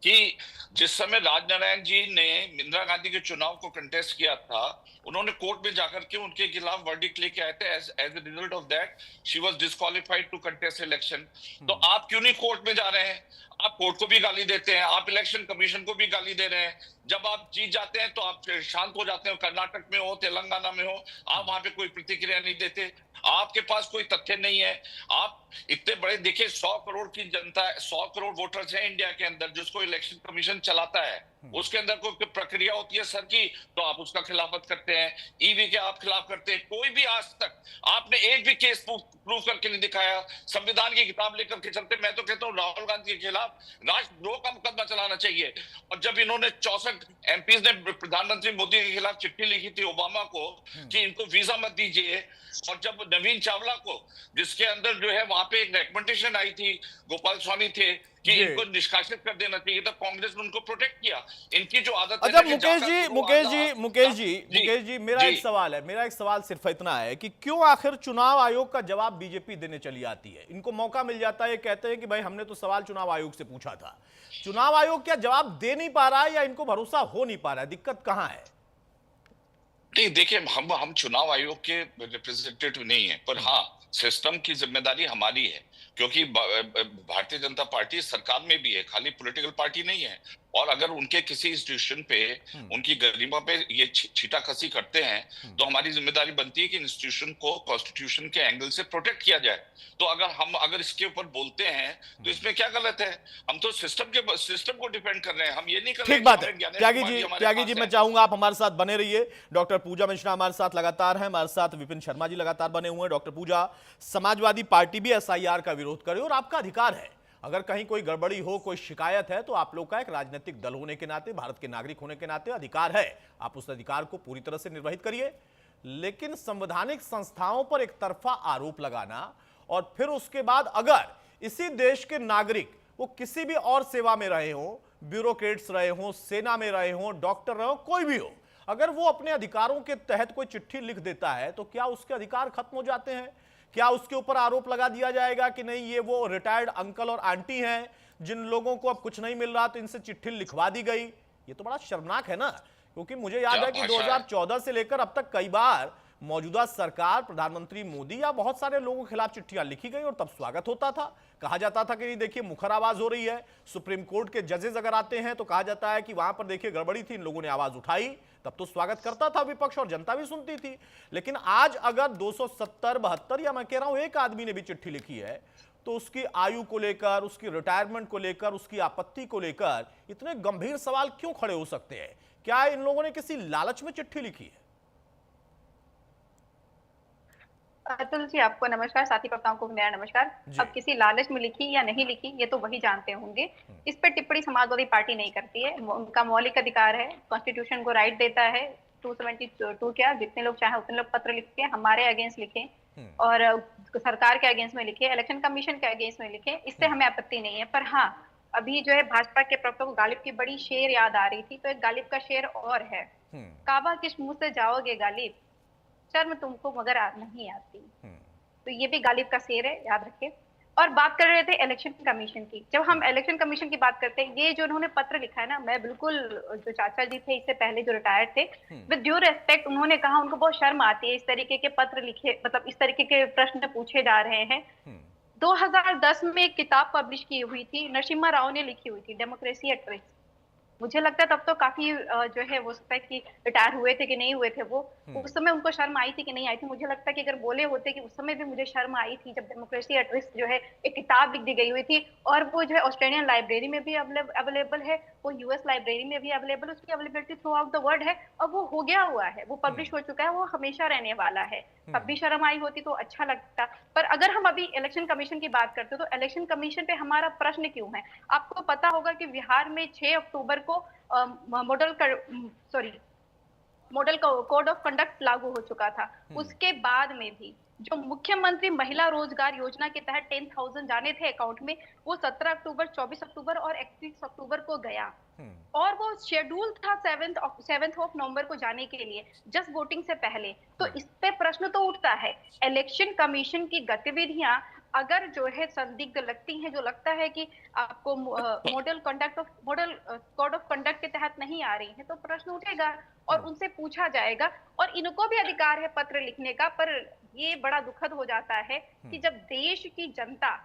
कि जिस समय राजनारायण जी ने इंदिरा गांधी के चुनाव को कंटेस्ट किया था, उन्होंने कोर्ट में जाकर के उनके खिलाफ वर्डिक्ट लेके आए थे। As a result of that she was disqualified to contest election. तो आप क्यों नहीं कोर्ट में जा रहे हैं? आप कोर्ट को भी गाली देते हैं, आप इलेक्शन कमीशन को भी गाली दे रहे हैं। जब आप जीत जाते हैं तो आप शांत हो जाते हैं। कर्नाटक में हो, तेलंगाना में हो, आप वहां पे कोई प्रतिक्रिया नहीं देते। आपके पास कोई तथ्य नहीं है। आप इतने बड़े, देखिए 100 करोड़ की जनता है, 100 करोड़ वोटर्स हैं इंडिया के अंदर, जिसको इलेक्शन कमीशन चलाता है। उसके अंदर कोई प्रक्रिया होती है सर की, तो आप उसका खिलाफत करते हैं। ईवी के आप खिलाफ करते हैं। कोई भी आज तक आपने एक भी केस प्रूव करके नहीं दिखाया। संविधान की किताब लेकर के चलते। मैं तो कहता हूँ राहुल गांधी के खिलाफ राष्ट्रद्रोह का मुकदमा चलाना चाहिए। और जब इन्होंने 64 एमपीज ने प्रधानमंत्री मोदी के खिलाफ चिट्ठी लिखी थी ओबामा को कि इनको वीजा मत दीजिए, और जब नवीन चावला को, जिसके अंदर जो है वहां पे एक रिकमेंडेशन आई थी, गोपाल स्वामी थे कि इनको निष्कासित कर देना चाहिए, तब कांग्रेस ने उनको प्रोटेक्ट किया। इनकी जो आदत अच्छा मुकेश जी मेरा एक सवाल सिर्फ इतना है कि क्यों आखिर चुनाव आयोग का जवाब बीजेपी देने चली आती है? इनको मौका मिल जाता है, कहते हैं कि भाई हमने तो सवाल चुनाव आयोग से पूछा था। चुनाव आयोग क्या जवाब दे नहीं पा रहा है या इनको भरोसा हो नहीं पा रहा है? दिक्कत कहां है? नहीं देखिए, हम चुनाव आयोग के रिप्रेजेंटेटिव नहीं है, पर हाँ सिस्टम की जिम्मेदारी हमारी है, क्योंकि भारतीय जनता पार्टी सरकार में भी है, खाली पॉलिटिकल पार्टी नहीं है। और अगर उनके किसी इंस्टीट्यूशन पे, उनकी गरिमा पे ये छीटाकसी करते हैं, तो हमारी जिम्मेदारी बनती है कि इंस्टीट्यूशन को कॉन्स्टिट्यूशन के एंगल से प्रोटेक्ट किया जाए। तो अगर इसके ऊपर बोलते हैं तो इसमें क्या गलत है? हम तो सिस्टम को डिफेंड कर रहे हैं, हम ये नहीं कर रहे। ठीक बात है त्यागी जी, मैं चाहूंगा आप हमारे साथ बने रहिए। डॉक्टर पूजा मिश्रा हमारे साथ लगातार हैं, हमारे साथ विपिन शर्मा जी लगातार बने हुए हैं। डॉक्टर पूजा, समाजवादी पार्टी भी SIR का विरोध करे और आपका अधिकार है, अगर कहीं कोई गड़बड़ी हो, कोई शिकायत है, तो आप लोग का एक राजनीतिक दल होने के नाते, भारत के नागरिक होने के नाते अधिकार है, आप उस अधिकार को पूरी तरह से निर्वहित करिए। लेकिन संवैधानिक संस्थाओं पर एक तरफा आरोप लगाना और फिर उसके बाद अगर इसी देश के नागरिक वो किसी भी और सेवा में रहे हो, ब्यूरोक्रेट्स रहे हो, सेना में रहे हो, डॉक्टर रहे हो, कोई भी हो, अगर वो अपने अधिकारों के तहत कोई चिट्ठी लिख देता है तो क्या उसके अधिकार खत्म हो जाते हैं? क्या उसके ऊपर आरोप लगा दिया जाएगा कि नहीं ये वो रिटायर्ड अंकल और आंटी हैं जिन लोगों को अब कुछ नहीं मिल रहा तो इनसे चिट्ठी लिखवा दी गई? ये तो बड़ा शर्मनाक है ना, क्योंकि मुझे याद है कि 2014 से लेकर अब तक कई बार मौजूदा सरकार, प्रधानमंत्री मोदी या बहुत सारे लोगों के खिलाफ चिट्ठियां लिखी गई और तब स्वागत होता था। कहा जाता था कि नहीं देखिए मुखर आवाज हो रही है। सुप्रीम कोर्ट के जजेस अगर आते हैं तो कहा जाता है कि वहां पर देखिए गड़बड़ी थी, इन लोगों ने आवाज उठाई, तब तो स्वागत करता था विपक्ष और जनता भी सुनती थी। लेकिन आज अगर 270, 72 या मैं कह रहा हूं एक आदमी ने भी चिट्ठी लिखी है तो उसकी आयु को लेकर, उसकी रिटायरमेंट को लेकर, उसकी आपत्ति को लेकर इतने गंभीर सवाल क्यों खड़े हो सकते हैं? क्या इन लोगों ने किसी लालच में चिट्ठी लिखी है? अतुल जी आपको नमस्कार, साथी वक्ताओं को मेरा नमस्कार। अब किसी लालच में लिखी या नहीं लिखी ये तो वही जानते होंगे। इस पर टिप्पणी समाजवादी पार्टी नहीं करती है, उनका मौलिक अधिकार है, कॉन्स्टिट्यूशन को राइट देता है। 272 क्या जितने लोग चाहे उतने लोग पत्र लिखते हैं, हमारे अगेंस्ट लिखे और सरकार के अगेंस्ट में लिखे, इलेक्शन कमीशन के अगेंस्ट में लिखे, इससे हमें आपत्ति नहीं है। पर हाँ, अभी जो है भाजपा के प्रवक्ता को गालिब की बड़ी शेर याद आ रही थी, तो एक गालिब का शेर और है, काबा किस मुंह से जाओगे गालिब, शर्म तुमको मगर नहीं आती। तो ये भी गालिब का शेर है, याद रखें। और बात कर रहे थे इलेक्शन कमीशन की। जब हम इलेक्शन कमीशन की बात करते हैं, ये जो उन्होंने पत्र लिखा है ना, मैं बिल्कुल, जो चाचा जी थे इससे पहले जो रिटायर्ड थे, विद ड्यू रेस्पेक्ट, उन्होंने कहा उनको बहुत शर्म आती है इस तरीके के पत्र लिखे, मतलब इस तरीके के प्रश्न पूछे जा रहे हैं। 2010 में एक किताब पब्लिश की हुई थी, नरसिम्हा राव ने लिखी हुई थी, डेमोक्रेसी एट रिस्क। मुझे लगता है तब तो काफी जो है वो सकता है कि रिटायर हुए थे कि नहीं हुए थे वो, उस समय उनको शर्म आई थी कि नहीं आई थी। मुझे लगता है कि अगर बोले होते कि उस समय भी मुझे शर्म आई थी जब डेमोक्रेसी एट रिस्क जो है एक किताब लिख दी गई हुई थी, और वो जो है ऑस्ट्रेलियन लाइब्रेरी में भी अवेलेबल है, वो यूएस लाइब्रेरी में भी अवेलेबल, उसकी availability through out the world है, और वो हो गया हुआ है, वो पब्लिश हो चुका है, वो हमेशा रहने वाला है। तब भी शर्म आई होती तो अच्छा लगता। पर अगर हम अभी इलेक्शन कमीशन की बात करते तो इलेक्शन कमीशन पे हमारा प्रश्न क्यों है? आपको पता होगा कि बिहार में 6 अक्टूबर को मॉडल कोड ऑफ कंडक्ट लागू हो चुका था। उसके बाद में भी जो मुख्यमंत्री महिला रोजगार योजना के तहत 10,000 जाने थे अकाउंट में, वो 17 अक्टूबर, 24 अक्टूबर और 31 अक्टूबर को गया, और वो शेड्यूल था 7 ऑफ नवंबर को जाने के लिए, जस्ट वोटिंग से पहले। तो इस पे प्रश्न तो उठता है, इलेक्शन कमीशन की गतिविधियां अगर जो है संदिग्ध लगती हैं, जो लगता है कि आपको मॉडल कोड ऑफ कंडक्ट के तहत नहीं आ रही है, तो प्रश्न उठेगा और उनसे पूछा जाएगा, और इनको भी अधिकार है पत्र लिखने का। पर ये बड़ा दुखद हो जाता है कि जब देश की जनता,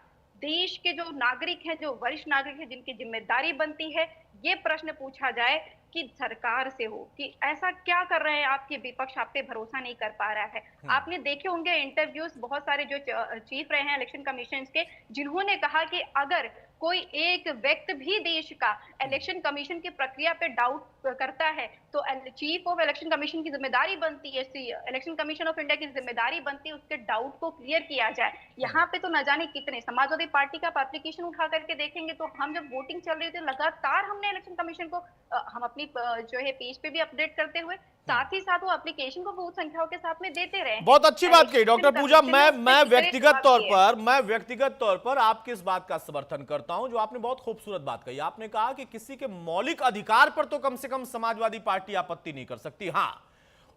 देश के जो नागरिक हैं, जो वरिष्ठ नागरिक हैं, जिनकी जिम्मेदारी बनती है ये प्रश्न पूछा जाए कि सरकार से हो कि ऐसा क्या कर रहे हैं आपके विपक्ष, आप पे भरोसा नहीं कर पा रहा है। आपने देखे होंगे इंटरव्यूज, बहुत सारे जो चीफ रहे हैं इलेक्शन कमीशन के, जिन्होंने कहा कि अगर कोई एक व्यक्ति भी देश का इलेक्शन कमीशन की प्रक्रिया पे डाउट करता है तो चीफ ऑफ इलेक्शन कमीशन की जिम्मेदारी बनती है, इलेक्शन कमीशन ऑफ इंडिया की जिम्मेदारी बनती है उसके डाउट को क्लियर किया जाए। यहाँ पे तो न जाने कितने समाजवादी पार्टी का एप्लीकेशन उठा करके देखेंगे तो हम जब वोटिंग चल रही थी लगातार हमने इलेक्शन कमीशन को हम अपनी जो है पेज पे भी अपडेट करते हुए, साथ ही साथ वो एप्लीकेशन को बहुत संख्याओं के साथ में देते रहे। बहुत अच्छी बात कही डॉक्टर पूजा। मैं व्यक्तिगत तौर पर आपकी इस बात का समर्थन करता हूं जो आपने बहुत खूबसूरत बात कही। आपने कहा कि किसी के मौलिक अधिकार पर तो कम से कम समाजवादी पार्टी आपत्ति नहीं कर सकती। हाँ,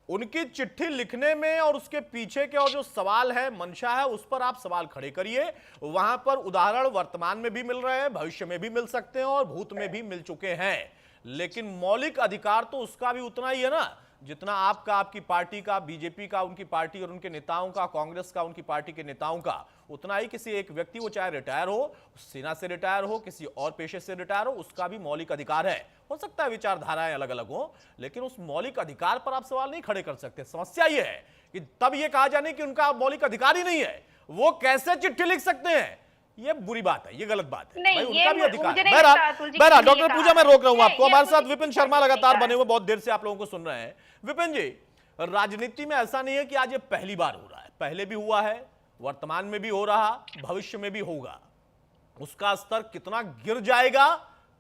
उनकी चिट्ठी लिखने में और उसके पीछे के और जो सवाल है, मंशा है, उस पर आप सवाल खड़े करिए। वहां पर उदाहरण वर्तमान में भी मिल रहे हैं, भविष्य में भी मिल सकते हैं और भूत में भी मिल चुके हैं, लेकिन मौलिक अधिकार तो उसका भी उतना ही है ना जितना आपका, आपकी पार्टी का, बीजेपी का, उनकी पार्टी और उनके नेताओं का, कांग्रेस का, उनकी पार्टी के नेताओं का, उतना ही किसी एक व्यक्ति, वो चाहे रिटायर हो, सेना से रिटायर हो, किसी और पेशे से रिटायर हो, उसका भी मौलिक अधिकार है। हो सकता है विचारधाराएं अलग अलग हो, लेकिन उस मौलिक अधिकार पर आप सवाल नहीं खड़े कर सकते। समस्या यह है कि तब यह कहा जाने कि उनका मौलिक अधिकार ही नहीं है, वो कैसे चिट्ठी लिख सकते हैं, ये बुरी बात है, ये गलत बात है। भाई उनका भी अधिकार है। बहरहाल डॉक्टर पूजा, मैं रोक रहा हूं आपको। हमारे साथ विपिन शर्मा लगातार बने हुए, बहुत देर से आप लोगों को सुन रहे हैं। विपिन जी, राजनीति में ऐसा नहीं है कि आज ये पहली बार हो रहा है, पहले भी हुआ है, वर्तमान में भी हो रहा, भविष्य में भी होगा। उसका स्तर कितना गिर जाएगा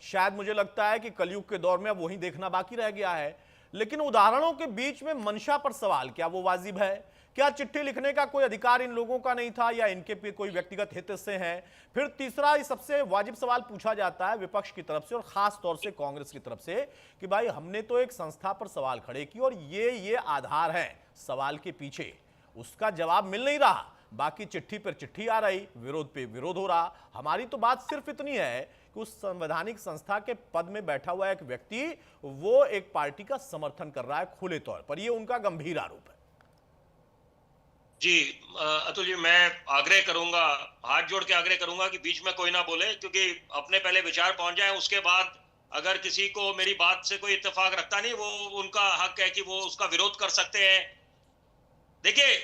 शायद मुझे लगता है कि कलयुग के दौर में अब वही देखना बाकी रह गया है। लेकिन उदाहरणों के बीच में मंशा पर सवाल, क्या वो वाजिब है, क्या चिट्ठी लिखने का कोई अधिकार इन लोगों का नहीं था या इनके पे कोई व्यक्तिगत हित से हैं? फिर तीसरा सबसे वाजिब सवाल पूछा जाता है विपक्ष की तरफ से और खास तौर से कांग्रेस की तरफ से कि भाई हमने तो एक संस्था पर सवाल खड़े किए और ये आधार है सवाल के पीछे, उसका जवाब मिल नहीं रहा, बाकी चिट्ठी पर चिट्ठी आ रही, विरोध पे विरोध हो रहा। हमारी तो बात सिर्फ इतनी है कि उस संवैधानिक संस्था के पद में बैठा हुआ एक व्यक्ति वो एक पार्टी का समर्थन कर रहा है खुले तौर पर, ये उनका गंभीर आरोप है। जी अतुल जी, मैं आग्रह करूंगा, हाथ जोड़ के आग्रह करूंगा कि बीच में कोई ना बोले, क्योंकि अपने पहले विचार पहुंच जाए, उसके बाद अगर किसी को मेरी बात से कोई इत्तेफाक रखता नहीं, वो उनका हक है कि वो उसका विरोध कर सकते हैं। देखिए,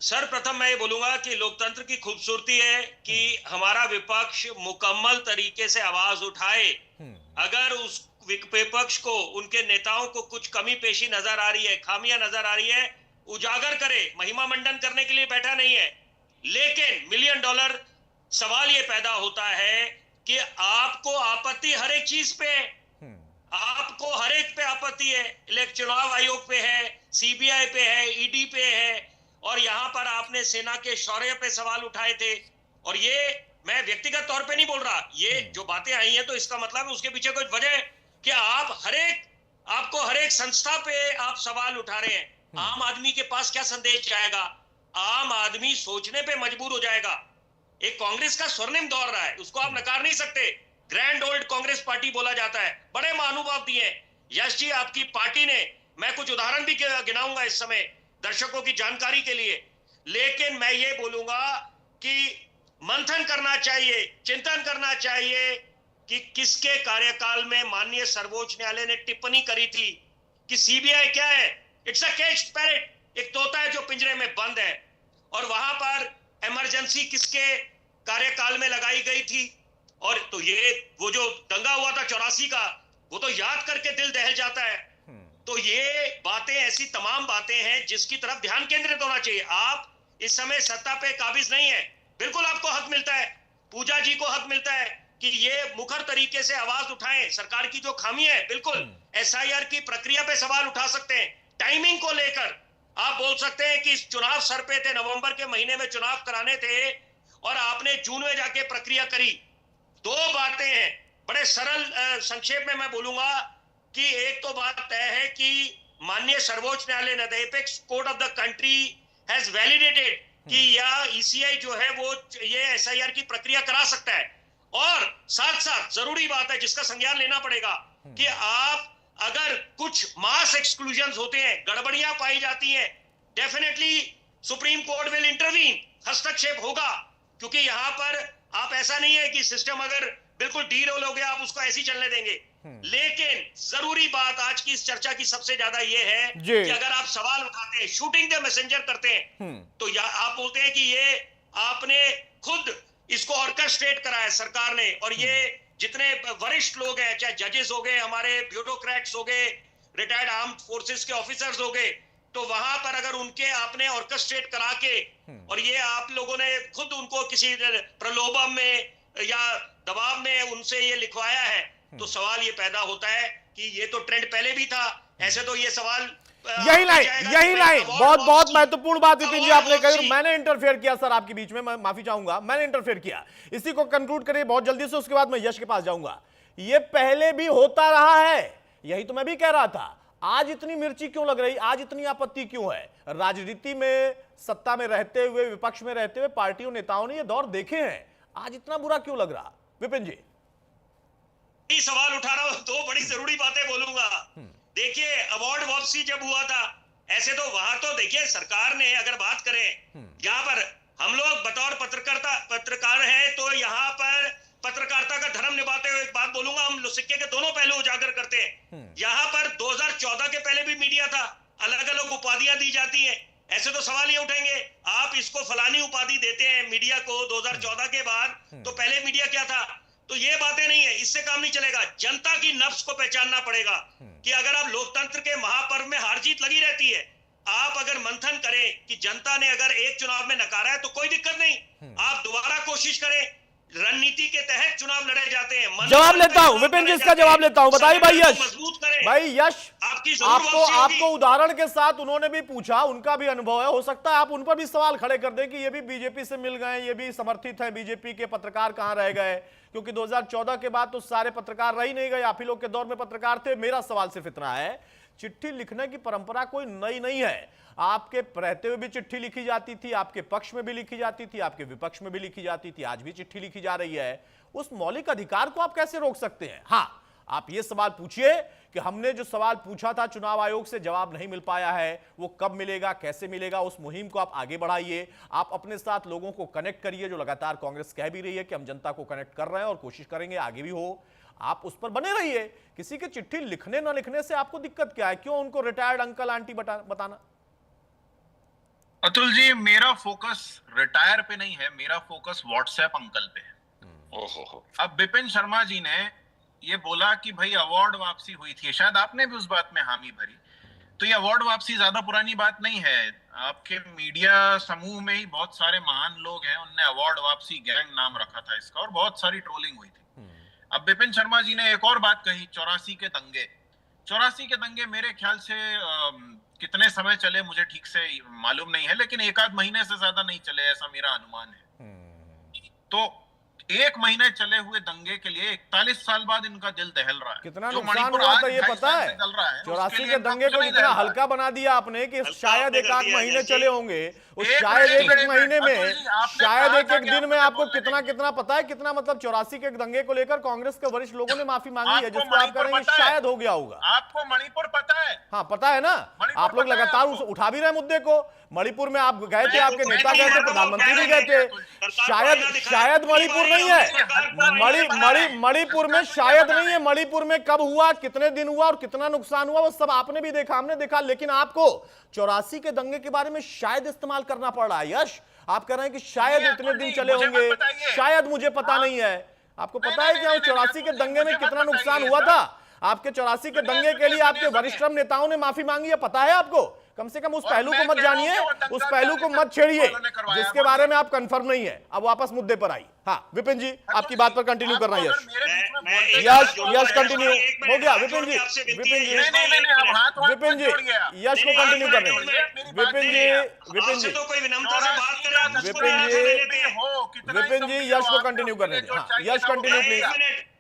सर्वप्रथम मैं ये बोलूंगा कि लोकतंत्र की खूबसूरती है कि हमारा विपक्ष मुकम्मल तरीके से आवाज उठाए। अगर उस विपक्ष को, उनके नेताओं को कुछ कमी पेशी नजर आ रही है, खामियां नजर आ रही है, उजागर करे, महिमा मंडन करने के लिए बैठा नहीं है। लेकिन मिलियन डॉलर सवाल ये पैदा होता है कि आपको आपत्ति हर एक चीज पे, आपको हर एक पे आपत्ति है। चुनाव आयोग पे है, सीबीआई पे है, ईडी पे है, और यहां पर आपने सेना के शौर्य पे सवाल उठाए थे। और ये मैं व्यक्तिगत तौर पे नहीं बोल रहा, ये जो बातें आई हैं तो इसका मतलब है उसके पीछे कुछ वजह है कि आपको हर एक संस्था पे आप सवाल उठा रहे हैं। आम आदमी के पास क्या संदेश जाएगा? आम आदमी सोचने पे मजबूर हो जाएगा। एक कांग्रेस का स्वर्णिम दौर रहा है, उसको आप नकार नहीं सकते। ग्रैंड ओल्ड कांग्रेस पार्टी बोला जाता है, बड़े महानुभाव दिए हैं। यश जी, आपकी पार्टी ने, मैं कुछ उदाहरण भी गिनाऊंगा इस समय दर्शकों की जानकारी के लिए, लेकिन मैं ये बोलूंगा कि मंथन करना चाहिए, चिंतन करना चाहिए कि किसके कार्यकाल में माननीय सर्वोच्च न्यायालय ने टिप्पणी करी थी कि सीबीआई क्या है, इट्स अ केज्ड पैरेट, एक तोता है जो पिंजरे में बंद है। और वहां पर इमरजेंसी किसके कार्यकाल में लगाई गई थी? और तो ये वो जो दंगा हुआ था 84 का, वो तो याद करके दिल दहल जाता है। तो ये बातें, ऐसी तमाम बातें हैं जिसकी तरफ ध्यान केंद्रित होना चाहिए। आप इस समय सत्ता पे काबिज नहीं है, बिल्कुल आपको हक मिलता है, पूजा जी को हक मिलता है कि ये मुखर तरीके से आवाज उठाएं। सरकार की जो खामी है, बिल्कुल एसआईआर की प्रक्रिया पे सवाल उठा सकते हैं। टाइमिंग को लेकर आप बोल सकते हैं कि चुनाव सर पे थे, नवंबर के महीने में चुनाव कराने थे और आपने जून में जाके प्रक्रिया करी। दो बातें हैं, बड़े सरल संक्षेप में मैं बोलूंगा कि एक तो बात तय है कि माननीय सर्वोच्च न्यायालय ने, the apex court of the country has validated कि या ईसीआई जो है वो ये एसआईआर की प्रक्रिया करा सकता है। और साथ साथ जरूरी बात है जिसका संज्ञान लेना पड़ेगा कि आप अगर कुछ मास एक्सक्लूजन्स होते हैं, गड़बड़ियां पाई जाती हैं, definitely supreme court will intervene, हस्तक्षेप होगा। क्योंकि यहां पर आप, ऐसा नहीं है कि सिस्टम अगर बिल्कुल डीरोल हो गया आप उसको ऐसे ही चलने देंगे। लेकिन जरूरी बात आज की इस चर्चा की सबसे ज्यादा ये है कि अगर आप सवाल उठाते हैं, शूटिंग द मैसेंजर करते हैं, तो आप बोलते हैं कि ये आपने खुद इसको ऑर्केस्ट्रेट करा है सरकार ने, और ये जितने वरिष्ठ लोग हैं, चाहे जजेस हो गए, हमारे ब्यूरोक्रेट्स हो गए, रिटायर्ड आर्म्ड फोर्सेस के ऑफिसर्स हो गए, तो वहां पर अगर उनके आपने ऑर्केस्ट्रेट करा के, और ये आप लोगों ने खुद उनको किसी प्रलोभन में या दबाव में उनसे ये लिखवाया है, तो सवाल ये पैदा होता है कि ये तो ट्रेंड पहले भी था। ऐसे तो ये सवाल यही लाइन बहुत महत्वपूर्ण बात विपिन जी आपने कही। मैंने इंटरफेयर किया सर आपके बीच में, मैं माफी चाहूंगा, मैंने इंटरफेयर किया। इसी को कंक्लूड करिए बहुत जल्दी से, उसके बाद मैं यश के पास जाऊंगा। ये पहले भी होता रहा है, यही तो मैं भी कह रहा था। आज इतनी मिर्ची क्यों लग रही, आज इतनी आपत्ति क्यों है? राजनीति में, सत्ता में रहते हुए, विपक्ष में रहते हुए पार्टियों, नेताओं ने ये दौर देखे हैं, आज इतना बुरा क्यों लग रहा? विपिन जी सवाल उठा रहा हूं, दो बड़ी जरूरी बातें बोलूंगा। देखिए, अवार्ड वापसी जब हुआ था, ऐसे तो वहां तो देखिए सरकार ने, अगर बात करें यहाँ पर, हम लोग बतौर पत्रकार हैं, तो यहाँ पर पत्रकारिता का धर्म निभाते हुए एक बात बोलूंगा, हम सिक्के के दोनों पहलू उजागर करते हैं। यहाँ पर 2014 के पहले भी मीडिया था, अलग अलग उपाधियां दी जाती हैं। ऐसे तो सवाल ये उठेंगे, आप इसको फलानी उपाधि देते हैं मीडिया को 2014 के बाद, तो पहले मीडिया क्या था? तो ये बातें नहीं है, इससे काम नहीं चलेगा। जनता की नफ्स को पहचानना पड़ेगा कि अगर आप लोकतंत्र के महापर्व में हार जीत लगी रहती है, आप अगर मंथन करें कि जनता ने अगर एक चुनाव में नकारा है तो कोई दिक्कत नहीं, आप दोबारा कोशिश करें। रणनीति के तहत चुनाव लड़े जाते हैं। जवाब लेता हूं विपिन जी, इसका जवाब लेता हूं। बताइए भाई यश, मजबूत करें। भाई यश, आपकी जरूर वापसी होगी। आपको उदाहरण के साथ उन्होंने भी पूछा, उनका भी अनुभव है, हो सकता है आप उन पर भी सवाल खड़े कर दें कि ये भी बीजेपी से मिल गए, ये भी समर्थित है बीजेपी के, पत्रकार कहां रह गए? क्योंकि 2014 के बाद तो सारे पत्रकार रह ही नहीं गए, आप ही लोग के दौर में पत्रकार थे। मेरा सवाल सिर्फ इतना है, चिट्ठी लिखने की परंपरा कोई नई नहीं है, आपके रहते हुए भी चिट्ठी लिखी जाती थी, आपके पक्ष में भी लिखी जाती थी, आपके विपक्ष में भी लिखी जाती थी, आज भी चिट्ठी लिखी जा रही है। उस मौलिक अधिकार को आप कैसे रोक सकते हैं? हाँ, आप ये सवाल पूछिए कि हमने जो सवाल पूछा था चुनाव आयोग से, जवाब नहीं मिल पाया है, वो कब मिलेगा, कैसे मिलेगा, उस मुहिम को आप आगे बढ़ाइए। आप अपने साथ लोगों को कनेक्ट करिए, जो लगातार कांग्रेस कह भी रही है कि हम जनता को कनेक्ट कर रहे हैं और कोशिश करेंगे आगे भी हो। आप उस पर बने रहिए। किसी की चिट्ठी लिखने ना लिखने से आपको दिक्कत क्या है? क्यों उनको रिटायर्ड अंकल आंटी बताना? अतुल जी, मेरा फोकस रिटायर पे नहीं है, मेरा फोकस व्हाट्सएप अंकल पे है। अब विपिन शर्मा जी ने ये बोला कि भाई अवार्ड वापसी हुई थी, शायद आपने भी उस बात में हामी भरी, तो ये अवार्ड वापसी ज्यादा पुरानी बात नहीं है। आपके मीडिया समूह में ही बहुत सारे महान लोग हैं, उनने अवार्ड वापसी गैंग नाम रखा था इसका, और बहुत सारी ट्रोलिंग हुई थी। अब विपिन शर्मा जी ने एक और बात कही, 84 के दंगे। 84 के दंगे मेरे ख्याल से कितने समय चले मुझे ठीक से मालूम नहीं है, लेकिन एक आध महीने से ज्यादा नहीं चले, ऐसा मेरा अनुमान है। तो एक महीने चले हुए दंगे के लिए 41 साल बाद इनका दिल दहल रहा है। कितना नुकसान हुआ था ये पता है? 84 के दंगे को इतना हल्का बना दिया आपने कि शायद एक आध महीने चले होंगे, उस शायद एक महीने में, शायद एक दिन में आपको कितना पता है? कितना मतलब 84 के दंगे को लेकर कांग्रेस के वरिष्ठ लोगों ने माफी मांगी है, जिसको आप करेंगे शायद हो गया होगा। आपको मणिपुर पता है? हाँ पता है ना, आप लोग लगातार उठा भी रहे मुद्दे को। मणिपुर में आप गए थे, आपके नेता गए थे, प्रधानमंत्री भी गए थे। शायद मणिपुर नहीं है, मणिपुर में शायद नहीं है। मणिपुर में कब हुआ, कितने दिन हुआ और कितना नुकसान हुआ, वो सब आपने भी देखा, हमने देखा। लेकिन आपको 84 के दंगे के बारे में शायद इस्तेमाल करना पड़ रहा है। यश, आप कह रहे हैं कि शायद इतने दिन चले होंगे, शायद मुझे पता नहीं है। आपको पता है कि 84 के दंगे में कितना नुकसान हुआ था? आपके 84 के दंगे के लिए आपके वरिष्ठ नेताओं ने माफी मांगी है, पता है आपको? कम से कम उस पहलू को मत जानिए, उस पहलू को मत छेड़िए जिसके बारे में आप कंफर्म नहीं है। अब वापस मुद्दे पर आई। हाँ विपिन जी, आपकी बात पर कंटिन्यू करना। यश कंटिन्यू हो गया। विपिन जी यश को कंटिन्यू करने। विपिन जी यश को कंटिन्यू करने। यश कंटिन्यू प्लीज।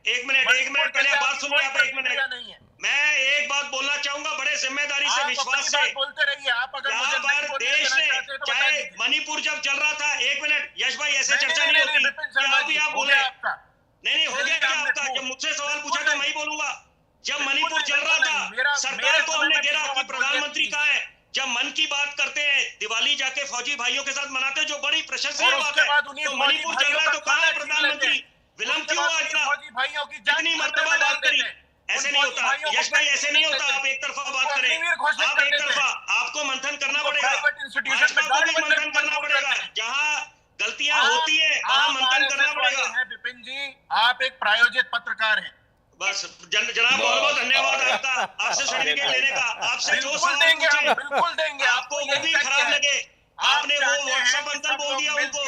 एक मिनट पहले बात सुनिए आप। एक मिनट, मैं एक बात बोलना चाहूंगा बड़े जिम्मेदारी से, विश्वास से। बोलते रहिए आप। अगर यहाँ पर देश ने, चाहे मणिपुर जब चल रहा था, एक मिनट यश भाई, ऐसे चर्चा नहीं होती। अभी आप बोले नहीं हो गया क्या आपका? जब मुझसे सवाल पूछा तो मैं ही बोलूंगा। जब मणिपुर चल रहा था, सरकार को हमने घेरा कि प्रधानमंत्री कहाँ है। जब मन की बात करते हैं, दिवाली जाके फौजी भाइयों के साथ मनाते हैं, जो बड़ी प्रशंसनीय बात है। तो मणिपुर चल रहा है तो कहाँ है प्रधानमंत्री? विलंब क्यों हुआ इतना? कितनी मर्तबा बात करी? ऐसे नहीं होता यश भाई, ऐसे नहीं होता। आप एक तरफा बात करें, आप एक तरफा, आपको मंथन करना पड़ेगा, भाजपा को भी मंथन करना पड़ेगा। जहां गलतियां होती है वहां मंथन करना पड़ेगा। विपिन जी, आप एक प्रायोजित पत्रकार हैं। बस जनाब, बहुत बहुत धन्यवाद आपका, आपसे सर्टिफिकेट लेने का। आपसे जो सवाल पूछे बिल्कुल देंगे, आपको वो भी खराब लगे। आपने वो व्हाट्सएप अंकल बोल दिया उनको।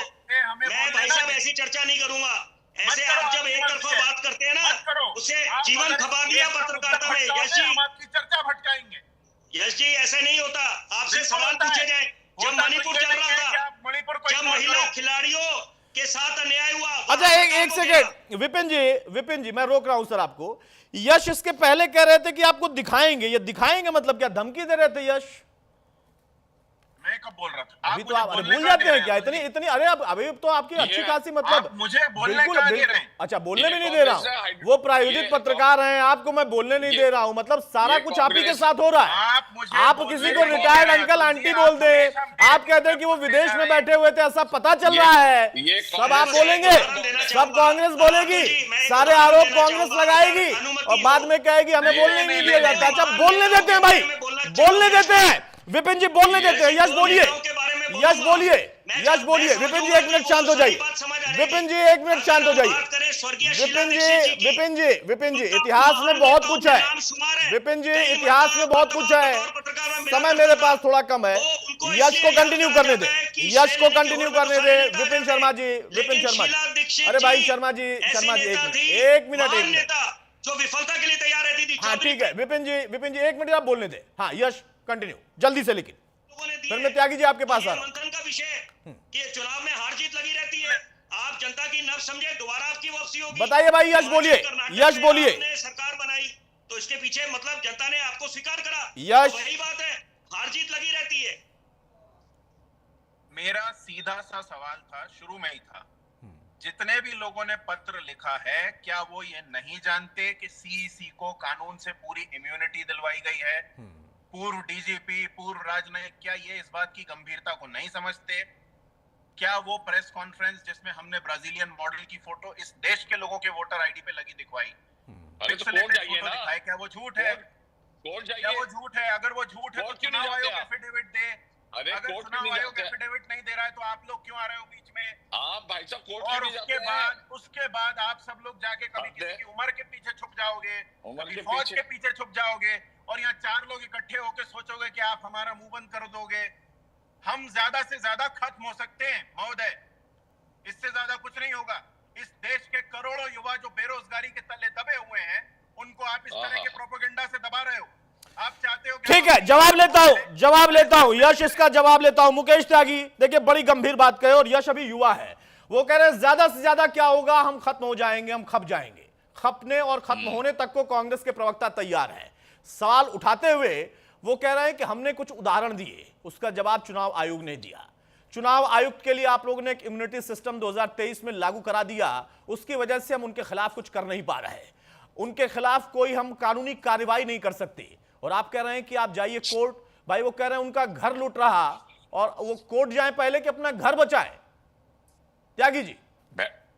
मैं भाई साहब ऐसी चर्चा नहीं करूंगा। ऐसे आप जब एक तरफा बात करते हैं ना, उसे जीवन खपा दिया पत्रकारिता में। यश जी, आपकी चर्चा भटकाएंगे। यश जी, ऐसे नहीं होता। आपसे सवाल पूछे जाए। जब मणिपुर चल रहा था, जब महिला खिलाड़ियों के साथ अन्याय हुआ। अच्छा एक सेकेंड विपिन जी मैं रोक रहा हूं सर आपको। यश इसके पहले कह रहे थे कि आपको दिखाएंगे, ये दिखाएंगे मतलब क्या, धमकी दे रहे थे यश? मैं कब बोल रहा था? अभी तो आप भूल जाते हैं क्या? इतनी अरे अब अभी तो आपकी अच्छी खासी मतलब मुझे बोलने का दे रहे हैं। अच्छा, बोलने भी नहीं दे रहा हूँ, वो प्रायोजित पत्रकार हैं, आपको मैं बोलने नहीं दे रहा हूँ। मतलब सारा कुछ आप ही के साथ हो रहा है। आप किसी को रिटायर्ड अंकल आंटी बोल दे, आप कहते हैं कि वो विदेश में बैठे हुए थे, ऐसा पता चल रहा है। सब आप बोलेंगे, सब कांग्रेस बोलेगी, सारे आरोप कांग्रेस लगाएगी और बाद में कहेगी हमें बोलने नहीं दिया जाता। अच्छा बोलने देते हैं भाई, बोलने देते हैं विपिन जी, बोलने देते हैं। यश बोलिए, यश बोलिए, यश बोलिए। विपिन जी 1 मिनट शांत हो जाइए। विपिन जी 1 मिनट शांत हो जाइए। विपिन जी इतिहास में बहुत कुछ है। विपिन जी इतिहास में बहुत कुछ है, समय मेरे पास थोड़ा कम है। यश को कंटिन्यू करने दे, यश को कंटिन्यू करने दे। विपिन शर्मा जी दीक्षित अरे भाई जी शर्मा जी ऐसी नेता थी, एक मिनट महान नेता जो विफलता के लिए तैयार रहती थी। हाँ ठीक है विपिन जी एक मिनट आप बोलने दे। हाँ यश कंटिन्यू जल्दी से, लेकिन फिर मैं त्यागी जी आपके पास आ रहा हूं। मंथन का विषय कि चुनाव में हार जीत लगी रहती है, आप जनता की नब्ज समझे, दोबारा आपकी वापसी होगी। बताइए भाई, यश बोलिए, यश बोलिए। आपने सरकार बनाई तो इसके पीछे मतलब जनता ने आपको स्वीकार करा, यश। तो वही बात है, हार जीत लगी रहती है। मेरा सीधा सा सवाल था, शुरू में ही था, जितने भी लोगों ने पत्र लिखा है क्या वो ये नहीं जानते कि सीईसी को कानून से पूरी इम्यूनिटी दिलवाई गई है? पूर्व डीजीपी, पूर्व राजनयिक, क्या ये इस बात की गंभीरता को नहीं समझते? क्या वो प्रेस कॉन्फ्रेंस जिसमें हमने ब्राजीलियन मॉडल की फोटो इस देश के लोगों के वोटर आईडी पे लगी दिखवाई, अरे तो कोर्ट जाइए ना, दिखाए, क्या वो झूठ है? कोर्ट क्या जाइए। वो झूठ है? अगर वो झूठ है तो चुनाव आयोग एफिडेविट दे। अरे अगर कोर्ट चुनाव नहीं आयोग जाते। एफिडेविट नहीं दे रहा है तो आप लोग क्यों आ रहे हो बीच में? आप भाई साहब कोर्ट और क्यों नहीं उसके जाते हैं? उसके बाद आप सब लोग जाके कभी अब किसी की उम्र के पीछे छुप जाओगे, उम्र कभी के फौज पीछे। के पीछे छुप जाओगे, और यहाँ 4 लोग इकट्ठे होकर सोचोगे कि आप हमारा मुंह बंद कर दोगे। हम ज्यादा से ज्यादा खत्म हो सकते हैं महोदय, इससे ज्यादा कुछ नहीं होगा। इस देश के करोड़ों युवा जो बेरोजगारी के तले दबे हुए हैं, उनको आप इस तरह के प्रोपेगेंडा से दबा रहे हो। आप चाहते हो कि ठीक है, जवाब लेता हूं यश, इसका जवाब लेता हूं। मुकेश त्यागी देखिए बड़ी गंभीर बात कहे, और यश अभी युवा है, वो कह रहे हैं ज्यादा से ज्यादा क्या होगा, हम खत्म हो जाएंगे, हम खप जाएंगे। खपने और खत्म होने तक को कांग्रेस के प्रवक्ता तैयार है। सवाल उठाते हुए वो कह रहे हैं कि हमने कुछ उदाहरण दिए, उसका जवाब चुनाव आयोग ने दिया। चुनाव आयुक्त के लिए आप लोगों ने एक इम्यूनिटी सिस्टम 2023 में लागू करा दिया, उसकी वजह से हम उनके खिलाफ कुछ कर नहीं पा रहे, उनके खिलाफ कोई हम कानूनी कार्रवाई नहीं कर सकते। और आप कह रहे हैं कि आप जाइए कोर्ट, भाई वो कह रहे हैं उनका घर लूट रहा और वो कोर्ट जाए पहले कि अपना घर बचाए। त्यागी जी,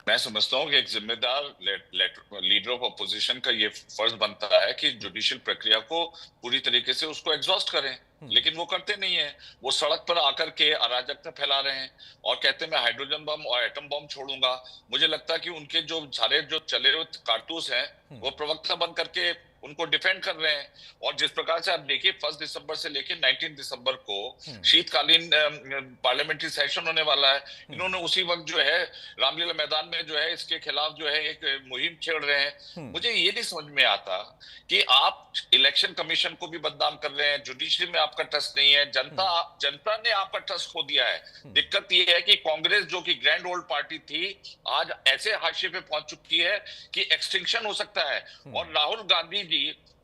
मैं समझता हूं कि एक जिम्मेदार लीडर ऑफ अपोजिशन का ये फर्ज बनता है कि जुडिशियल प्रक्रिया को पूरी तरीके से उसको एग्जॉस्ट करें, लेकिन वो करते नहीं है। वो सड़क पर आकर के अराजकता फैला रहे हैं और कहते हैं मैं हाइड्रोजन बम और एटम बम छोड़ूंगा। मुझे लगता है कि उनके जो सारे जो चले हुए कारतूस हैं वो प्रवक्ता बन करके उनको डिफेंड कर रहे हैं। और जिस प्रकार से आप देखिए 1 दिसंबर से लेकर 19 दिसंबर को शीतकालीन पार्लियामेंट्री सेशन होने वाला है, इन्होंने उसी वक्त जो है रामलीला मैदान में जो है इसके खिलाफ जो है एक मुहिम छेड़ रहे हैं। मुझे ये नहीं समझ में आता कि आप इलेक्शन कमीशन को भी बदनाम कर रहे हैं, जुडिशरी में आपका ट्रस्ट नहीं है, जनता ने आपका ट्रस्ट खो दिया है। दिक्कत ये है कि कांग्रेस जो कि ग्रैंड ओल्ड पार्टी थी आज ऐसे हाशिए पे पहुंच चुकी है कि एक्सटिंक्शन हो सकता है। और Rahul Gandhi ji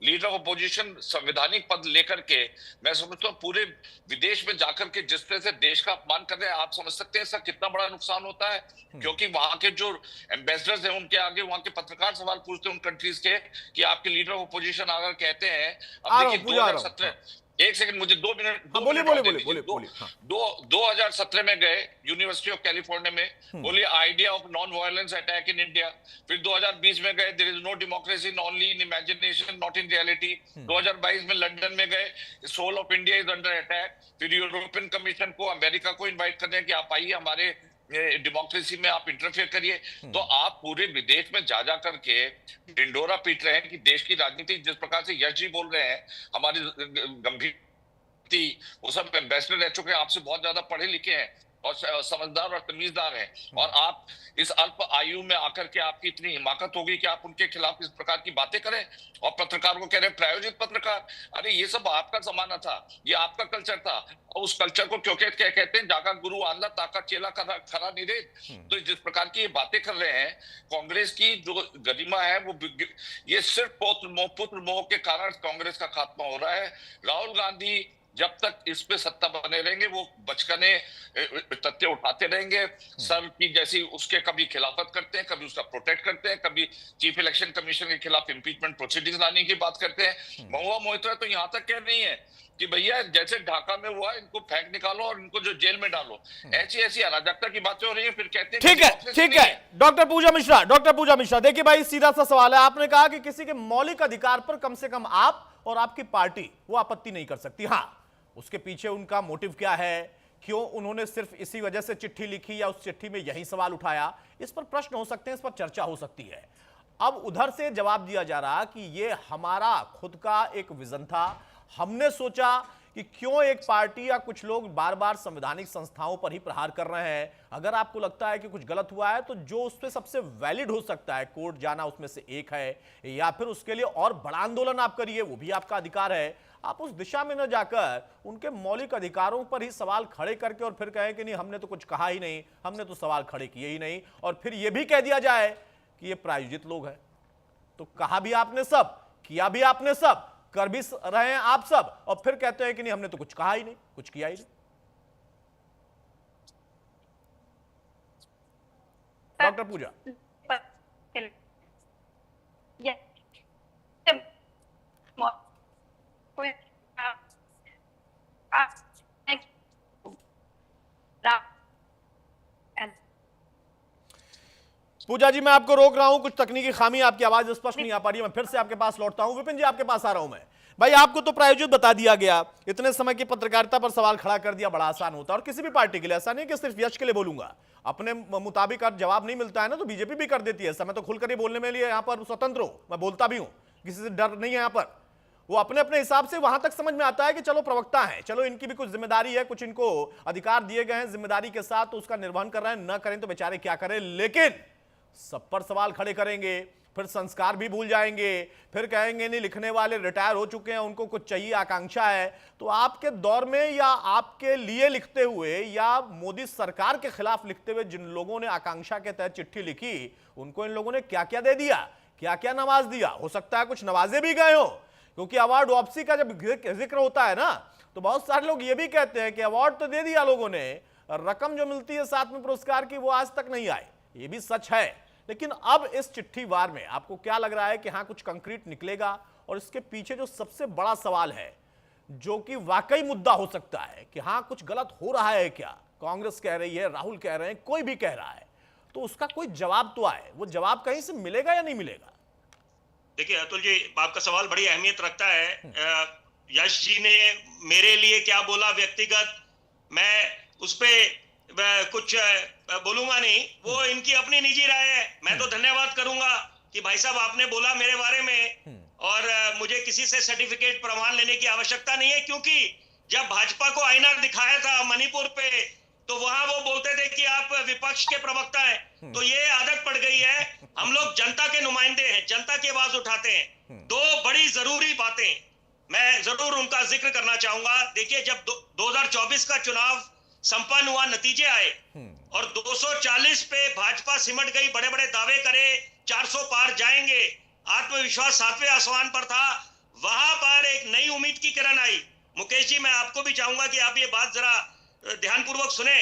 leader of opposition संवैधानिक पद लेकर के मैं समझता हूँ पूरे विदेश में जाकर के जिस तरह से देश का अपमान कर रहे हैं, आप समझ सकते हैं इसका कितना बड़ा नुकसान होता है। क्योंकि वहां के जो एम्बेसडर्स हैं उनके आगे वहां के पत्रकार सवाल पूछते हैं उन कंट्रीज के कि आपके लीडर ऑफ अपोजिशन अगर कहते हैं, अब देखिए 2017 एक सेकंड मुझे 2 मिनट बोलिए 2017 में गए यूनिवर्सिटी ऑफ कैलिफोर्निया में, बोलिए idea of non violence attack in India. फिर 2020 में गए there is no democracy only in imagination not in reality. 2022 में लंदन में गए soul of India is under attack. फिर यूरोपियन कमीशन को अमेरिका को इन्वाइट कर रहे हैं कि आप आइए हमारे डेमोक्रेसी में आप इंटरफेयर करिए। तो आप पूरे विदेश में जा करके ढिंडोरा पीट रहे हैं कि देश की राजनीति जिस प्रकार से यश जी बोल रहे हैं हमारी गंभीर, वो सब एम्बेसडर रह चुके हैं, आपसे बहुत ज्यादा पढ़े लिखे हैं और समझदार और तमीजदार हैं, और आप इस अल्प आयु में आकर के आपकी इतनी हिमाकत होगी कि आप उनके खिलाफ इस प्रकार की बातें करें और पत्रकार को कह रहे हैं प्रायोजित पत्रकार। अरे ये सब आपका जमाना था, ये आपका कल्चर था, और उस कल्चर को क्योंकि क्या कहते हैं जाका गुरु आंदा ताका चेला खरा निरे। तो जिस प्रकार की ये बातें कर रहे हैं, कांग्रेस की जो गरिमा है वो ये सिर्फ पुत्र मोह के कारण कांग्रेस का खात्मा हो रहा है। राहुल गांधी जब तक इस पे सत्ता बने रहेंगे वो बचकाने तथ्य उठाते रहेंगे, सर की जैसी उसके कभी खिलाफत करते हैं, कभी उसका प्रोटेक्ट करते हैं, कभी चीफ इलेक्शन कमीशन के खिलाफ इंपीचमेंट प्रोसीडिंग्स लाने की बात करते हैं। महुआ मोहित्रा तो यहाँ तक कह रही है कि भैया जैसे ढाका में हुआ इनको फेंक निकालो और इनको जो जेल में डालो। ऐसी अराजकता की बातें हो रही है, फिर कहते हैं ठीक है। डॉक्टर पूजा मिश्रा देखिए भाई सीधा सा सवाल है, आपने कहा कि किसी के मौलिक अधिकार पर कम से कम आप और आपकी पार्टी वो आपत्ति नहीं कर सकती। हाँ, उसके पीछे उनका मोटिव क्या है, क्यों उन्होंने सिर्फ इसी वजह से चिट्ठी लिखी या उस चिट्ठी में यही सवाल उठाया, इस पर प्रश्न हो सकते हैं, इस पर चर्चा हो सकती है। अब उधर से जवाब दिया जा रहा कि ये हमारा खुद का एक विजन था, हमने सोचा कि क्यों एक पार्टी या कुछ लोग बार बार संवैधानिक संस्थाओं पर ही प्रहार कर रहे हैं। अगर आपको लगता है कि कुछ गलत हुआ है तो जो उस पर सबसे वैलिड हो सकता है, कोर्ट जाना उसमें से एक है, या फिर उसके लिए और बड़ा आंदोलन आप करिए, वो भी आपका अधिकार है। आप उस दिशा में न जाकर उनके मौलिक अधिकारों पर ही सवाल खड़े करके और फिर कहें कि नहीं हमने तो कुछ कहा ही नहीं, हमने तो सवाल खड़े किए ही नहीं, और फिर यह भी कह दिया जाए कि ये प्रायोजित लोग हैं। तो कहा भी आपने सब, किया भी आपने सब, कर भी रहे हैं आप सब, और फिर कहते हैं कि नहीं हमने तो कुछ कहा ही नहीं, कुछ किया ही नहीं। डॉक्टर पूजा, पूजा जी मैं आपको रोक रहा हूं, कुछ तकनीकी खामी, आपकी आवाज स्पष्ट नहीं आ पा रही है, मैं फिर से आपके पास लौटता हूं। विपिन जी आपके पास आ रहा हूं मैं। भाई आपको तो प्रायोजित बता दिया गया, इतने समय की पत्रकारिता पर सवाल खड़ा कर दिया, बड़ा आसान होता है। और किसी भी पार्टी के लिए ऐसा नहीं कि सिर्फ यश के लिए बोलूंगा, अपने मुताबिक जवाब नहीं मिलता है ना तो बीजेपी भी कर देती है। समय तो खुलकर ही बोलने में लिए यहाँ पर स्वतंत्र हो, मैं बोलता भी हूं, किसी से डर नहीं है। यहाँ पर वो अपने अपने हिसाब से वहां तक समझ में आता है कि चलो प्रवक्ता है, चलो इनकी भी कुछ जिम्मेदारी है, कुछ इनको अधिकार दिए गए हैं जिम्मेदारी के साथ, तो उसका निर्वहन कर रहे हैं, न करें तो बेचारे क्या करें। लेकिन सब पर सवाल खड़े करेंगे, फिर संस्कार भी भूल जाएंगे, फिर कहेंगे नहीं लिखने वाले रिटायर हो चुके हैं, उनको कुछ चाहिए, आकांक्षा है। तो आपके दौर में या आपके लिए लिखते हुए या मोदी सरकार के खिलाफ लिखते हुए जिन लोगों ने आकांक्षा के तहत चिट्ठी लिखी, उनको इन लोगों ने क्या क्या दे दिया, क्या क्या नवाज दिया। हो सकता है कुछ नवाजे भी गए हो, क्योंकि अवार्ड वापसी का जब जिक्र होता है ना तो बहुत सारे लोग ये भी कहते हैं कि अवार्ड तो दे दिया लोगों ने, रकम जो मिलती है साथ में पुरस्कार की वो आज तक नहीं आई। ये भी सच है। लेकिन अब इस चिट्ठी वार में आपको क्या लग रहा है कि हाँ कुछ कंक्रीट निकलेगा? और इसके पीछे जो सबसे बड़ा सवाल है, जो कि वाकई मुद्दा हो सकता है कि हाँ कुछ गलत हो रहा है क्या, कांग्रेस कह रही है, राहुल कह रहे हैं, कोई भी कह रहा है, तो उसका कोई जवाब तो आए। वो जवाब कहीं से मिलेगा या नहीं मिलेगा? देखिए अतुल जी, आपका सवाल बड़ी अहमियत रखता है। यश जी ने मेरे लिए क्या बोला व्यक्तिगत, मैं उस पे कुछ बोलूंगा नहीं, वो इनकी अपनी निजी राय है। मैं तो धन्यवाद करूंगा कि भाई साहब आपने बोला मेरे बारे में, और मुझे किसी से सर्टिफिकेट प्रमाण लेने की आवश्यकता नहीं है, क्योंकि जब भाजपा को आईना दिखाया था मणिपुर पे तो वहां वो बोलते थे कि आप विपक्ष के प्रवक्ता हैं। तो ये आदत पड़ गई है, हम लोग जनता के नुमाइंदे हैं, जनता की आवाज उठाते हैं। दो बड़ी जरूरी बातें मैं जरूर उनका जिक्र करना चाहूंगा। देखिए जब 2024 का चुनाव संपन्न हुआ, नतीजे आए और 240 पे भाजपा सिमट गई, बड़े बड़े दावे करे 400 पार जाएंगे, आत्मविश्वास 7वें आसमान पर था। वहां पर एक नई उम्मीद की किरण आई। मुकेश जी मैं आपको भी चाहूंगा कि आप ये बात जरा ध्यानपूर्वक सुने।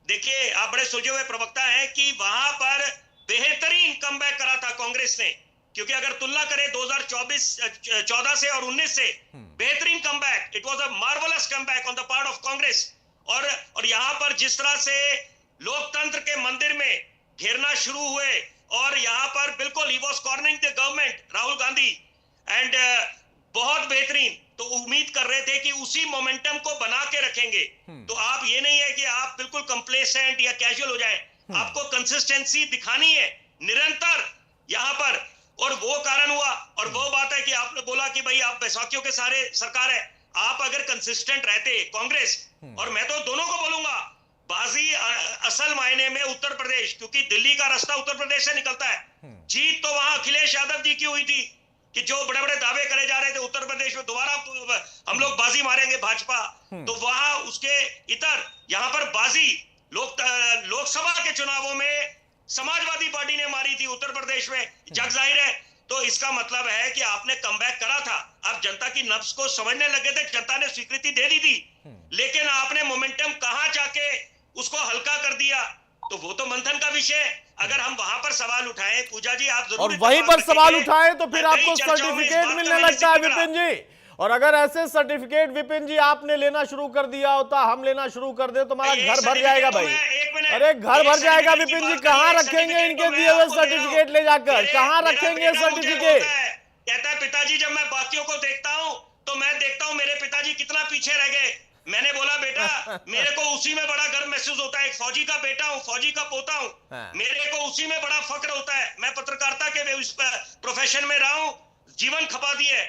देखिए आप बड़े सुलझे हुए प्रवक्ता हैं कि वहां पर बेहतरीन कमबैक करा था कांग्रेस ने, क्योंकि अगर तुलना करें 2014 से और 19 से, बेहतरीन comeback, it was a marvellous comeback on the part of Congress. और यहां पर जिस तरह से लोकतंत्र के मंदिर में घेरना शुरू हुए और यहां पर बिल्कुल he was cornering the government Rahul Gandhi, and बहुत बेहतरीन। तो उम्मीद कर रहे थे कि उसी मोमेंटम को बना के रखेंगे। तो आप ये नहीं है कि आप बिल्कुल कंप्लेसेंट या कैजुअल हो जाए, आपको कंसिस्टेंसी दिखानी है निरंतर यहां पर, और वो कारण हुआ। और वो बात है कि आपने बोला कि भाई आप बैसाखियों के सारे सरकार है, आप अगर कंसिस्टेंट रहते कांग्रेस, और मैं तो दोनों को बोलूंगा, बाजी असल मायने में उत्तर प्रदेश, क्योंकि दिल्ली का रास्ता उत्तर प्रदेश से निकलता है। जीत तो वहां अखिलेश यादव जी की हुई थी कि जो बड़े बड़े दावे करे जा रहे थे उत्तर प्रदेश में दोबारा हम लोग बाजी मारेंगे भाजपा, तो वहां उसके इतर यहां पर बाजी लोकसभा के चुनावों में समाजवादी पार्टी ने मारी थी उत्तर प्रदेश में, जग जाहिर है। तो इसका मतलब है कि आपने कमबैक करा था, आप जनता की नब्ज को समझने लगे थे, जनता ने स्वीकृति दे दी थी, लेकिन आपने मोमेंटम कहां जाके उसको हल्का कर दिया, तो वो तो मंथन का विषय। अगर हम वहां पर सवाल उठाएं, पूजा जी आप जरूर, और वहीं पर सवाल उठाएं तो फिर आपको सर्टिफिकेट मिलने लगता है विपिन जी। और अगर ऐसे सर्टिफिकेट विपिन जी आपने लेना शुरू कर दिया होता, हम लेना शुरू कर दे, तो हमारा घर भर जाएगा भाई। अरे घर भर जाएगा विपिन जी, कहां रखेंगे इनके दिए हुए सर्टिफिकेट ले जाकर, कहां रखेंगे सर्टिफिकेट? कहता है पिताजी जब मैं बाकियों को देखता हूं तो मैं देखता हूं मेरे पिताजी कितना पीछे रह गए। मैंने बोला बेटा मेरे को उसी में बड़ा गर्व महसूस होता है, एक फौजी का बेटा हूं, फौजी का पोता हूं, मेरे को उसी में बड़ा फक्र होता है। मैं पत्रकारिता के प्रोफेशन में रहा हूं, जीवन खपा दिए।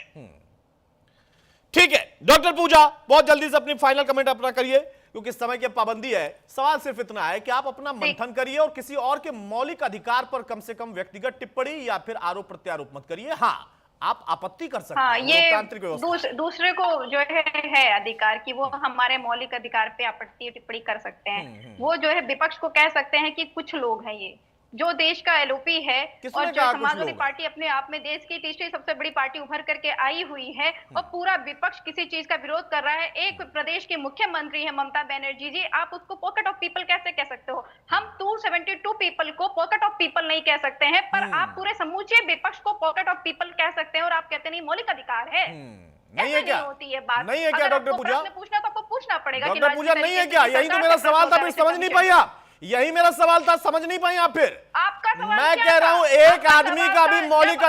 ठीक है डॉक्टर पूजा, बहुत जल्दी से अपनी फाइनल कमेंट अपना करिए क्योंकि समय की पाबंदी है। सवाल सिर्फ इतना है कि आप अपना मंथन करिए और किसी और के मौलिक अधिकार पर कम से कम व्यक्तिगत टिप्पणी या फिर आरोप प्रत्यारोप मत करिए। हाँ, आप आपत्ति कर सकते हैं, ये लोकतांत्रिक व्यवस्था दूसरे को जो है अधिकार कि वो हमारे मौलिक अधिकार पे आपत्ति टिप्पणी कर सकते हैं। वो जो है विपक्ष को कह सकते हैं कि कुछ लोग हैं ये जो देश का एलओपी है और जो समाजवादी पार्टी अपने आप में देश की तीसरी सबसे बड़ी पार्टी उभर करके आई हुई है और पूरा विपक्ष किसी चीज का विरोध कर रहा है। एक प्रदेश की मुख्यमंत्री है ममता बनर्जी जी, आप उसको पॉकेट ऑफ पीपल कैसे कह सकते हो? हम 272 पीपल को पॉकेट ऑफ पीपल नहीं कह सकते हैं, पर आप पूरे समूचे विपक्ष को पॉकेट ऑफ पीपल कह सकते हैं और आप कहते नहीं मौलिक अधिकार है। नहीं है क्या? होती है बात, नहीं है क्या डॉक्टर पूजा? पूछना तो आपको पूछना पड़ेगा। डॉक्टर पूजा नहीं है क्या? यही तो मेरा सवाल था, फिर समझ नहीं पाई आप। यही मेरा सवाल था, समझ नहीं पाई आप। फिर आपका सवाल मैं कह रहा हूं एक आदमी का भी मौलिक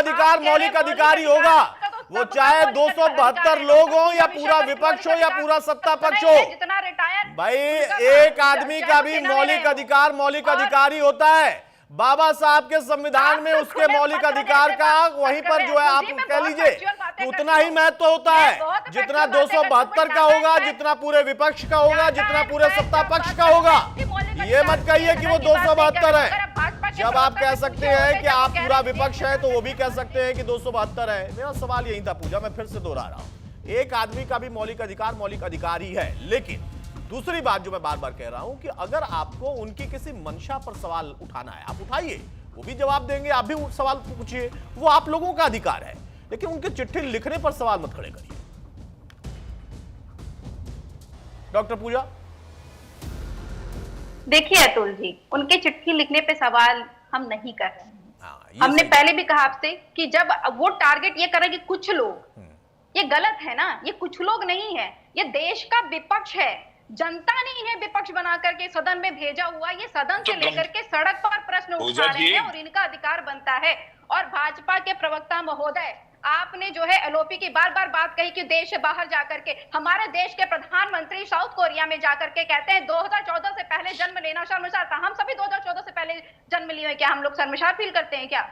अधिकार ही होगा, वो चाहे 272 लोग हो या पूरा विपक्ष हो या पूरा सत्ता पक्ष हो। भाई एक आदमी का भी मौलिक अधिकार ही होता है। बाबा साहब के संविधान में उसके मौलिक अधिकार का वहीं पर जो है आप कह लीजिए कि उतना ही महत्व होता है जितना 272 का होगा, जितना पूरे विपक्ष का होगा, जितना पूरे सत्ता पक्ष का होगा। ये मत कहिए कि वो 272 है। जब आप कह सकते हैं कि आप पूरा विपक्ष है तो वो भी कह सकते हैं कि 272 है। मेरा सवाल यही था पूजा, मैं फिर से दोहरा रहा हूं, एक आदमी का भी मौलिक अधिकार ही है। लेकिन दूसरी बात जो मैं बार बार कह रहा हूं कि अगर आपको उनकी किसी मंशा पर सवाल उठाना है, आप उठाइए, वो भी जवाब देंगे, आप भी सवाल पूछिए, वो आप लोगों का अधिकार है। लेकिन उनके चिट्ठी लिखने पर सवाल मत खड़े करिए। डॉक्टर पूजा देखिए अतुल जी, उनके चिट्ठी लिखने पे सवाल हम नहीं कर रहे हैं। हमने पहले भी कहा आपसे कि जब वो टारगेट ये करे कि कुछ लोग, ये गलत है ना, ये कुछ लोग नहीं है, ये देश का विपक्ष है। जनता नहीं है विपक्ष बना करके सदन में भेजा हुआ, ये सदन से लेकर के सड़क पर प्रश्न उठा रहे हैं और इनका अधिकार बनता है। और भाजपा के प्रवक्ता महोदय, आपने जो है एलओपी की बार बार बात कही कि देश से बाहर जाकर के, हमारे देश के प्रधानमंत्री साउथ कोरिया में जाकर के कहते हैं 2014 से पहले जन्म लेना शर्मसार था। हम सभी 2014 से पहले जन्म लिए हैं, क्या हम लोग शर्मसार फील करते हैं क्या?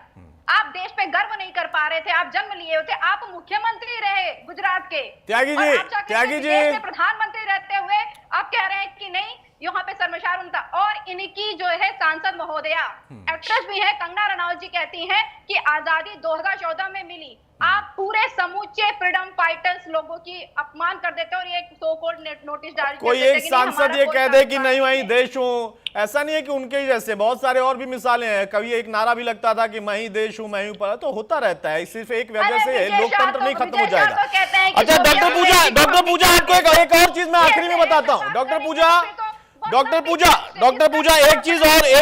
आप देश पे गर्व नहीं कर पा रहे थे, आप जन्म लिए होते, आप मुख्यमंत्री रहे गुजरात के, त्यागी जी प्रधानमंत्री रहते हुए आप कह रहे हैं कि नहीं यहाँ पे शर्मसार उनका। और इनकी जो है सांसद महोदया एक्ट्रेस भी है कंगना रनौत जी, कहती हैं कि आजादी 2014 में मिली। आप पूरे समूचे फ्रीडम फाइटर्स लोगों की अपमान कर देते और ये सो कॉल्ड नोटिस जारी कर देते। कोई एक सांसद ये कह दे कि नहीं वही देश हूं, ऐसा नहीं है कि उनके ही जैसे बहुत सारे और भी मिसालें हैं। कभी एक नारा भी लगता था कि मैं ही देश हूं, मैं ही ऊपर, तो होता रहता है। सिर्फ एक वजह से लोकतंत्र नहीं खत्म हो जाएगा। अच्छा डॉक्टर पूजा आपको एक और चीज मैं आखिरी में बताता हूँ। डॉक्टर पूजा एक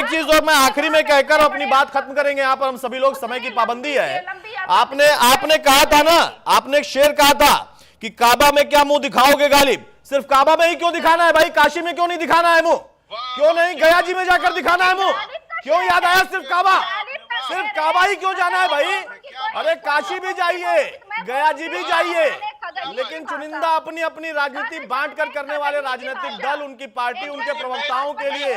चीज और मैं आखिरी में कहकर अपनी बात खत्म करेंगे। यहाँ पर हम सभी लोग, समय की पाबंदी है। आपने कहा था ना, आपने एक शेर कहा था कि काबा में क्या मुंह दिखाओगे गालिब। सिर्फ काबा में ही क्यों दिखाना है भाई? काशी में क्यों नहीं दिखाना है मुंह? क्यों नहीं गया जी में जाकर दिखाना है मुंह? क्यों याद आया सिर्फ काबा ही क्यों जाना है भाई? अरे काशी भी जाइए, गया जी भी जाइए, लेकिन चुनिंदा अपनी अपनी राजनीति बांट कर करने वाले राजनीतिक दल, उनकी पार्टी, उनके प्रवक्ताओं के लिए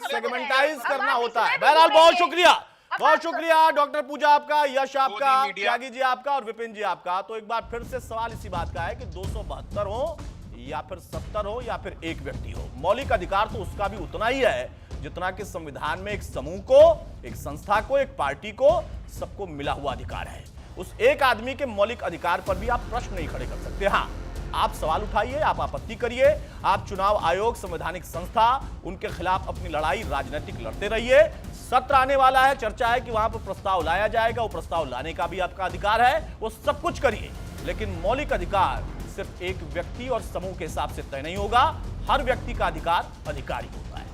सेगमेंटाइज करना होता है। बहरहाल बहुत शुक्रिया डॉक्टर पूजा आपका, यश आपका, त्यागी जी आपका और विपिन जी आपका। तो एक बार फिर से सवाल इसी बात का है कि 272 हो या फिर 70 हो या फिर एक व्यक्ति हो, मौलिक अधिकार तो उसका भी उतना ही है जितना कि संविधान में एक समूह को, एक संस्था को, एक पार्टी को, सबको मिला हुआ अधिकार है। उस एक आदमी के मौलिक अधिकार पर भी आप प्रश्न नहीं खड़े कर सकते। हाँ, आप सवाल उठाइए, आप आपत्ति करिए, आप चुनाव आयोग, संवैधानिक संस्था, उनके खिलाफ अपनी लड़ाई राजनीतिक लड़ते रहिए। सत्र आने वाला है, चर्चा है कि वहां पर प्रस्ताव लाया जाएगा, वो प्रस्ताव लाने का भी आपका अधिकार है, वो सब कुछ करिए। लेकिन मौलिक अधिकार सिर्फ एक व्यक्ति और समूह के हिसाब से तय नहीं होगा। हर व्यक्ति का अधिकार अधिकारी होता है।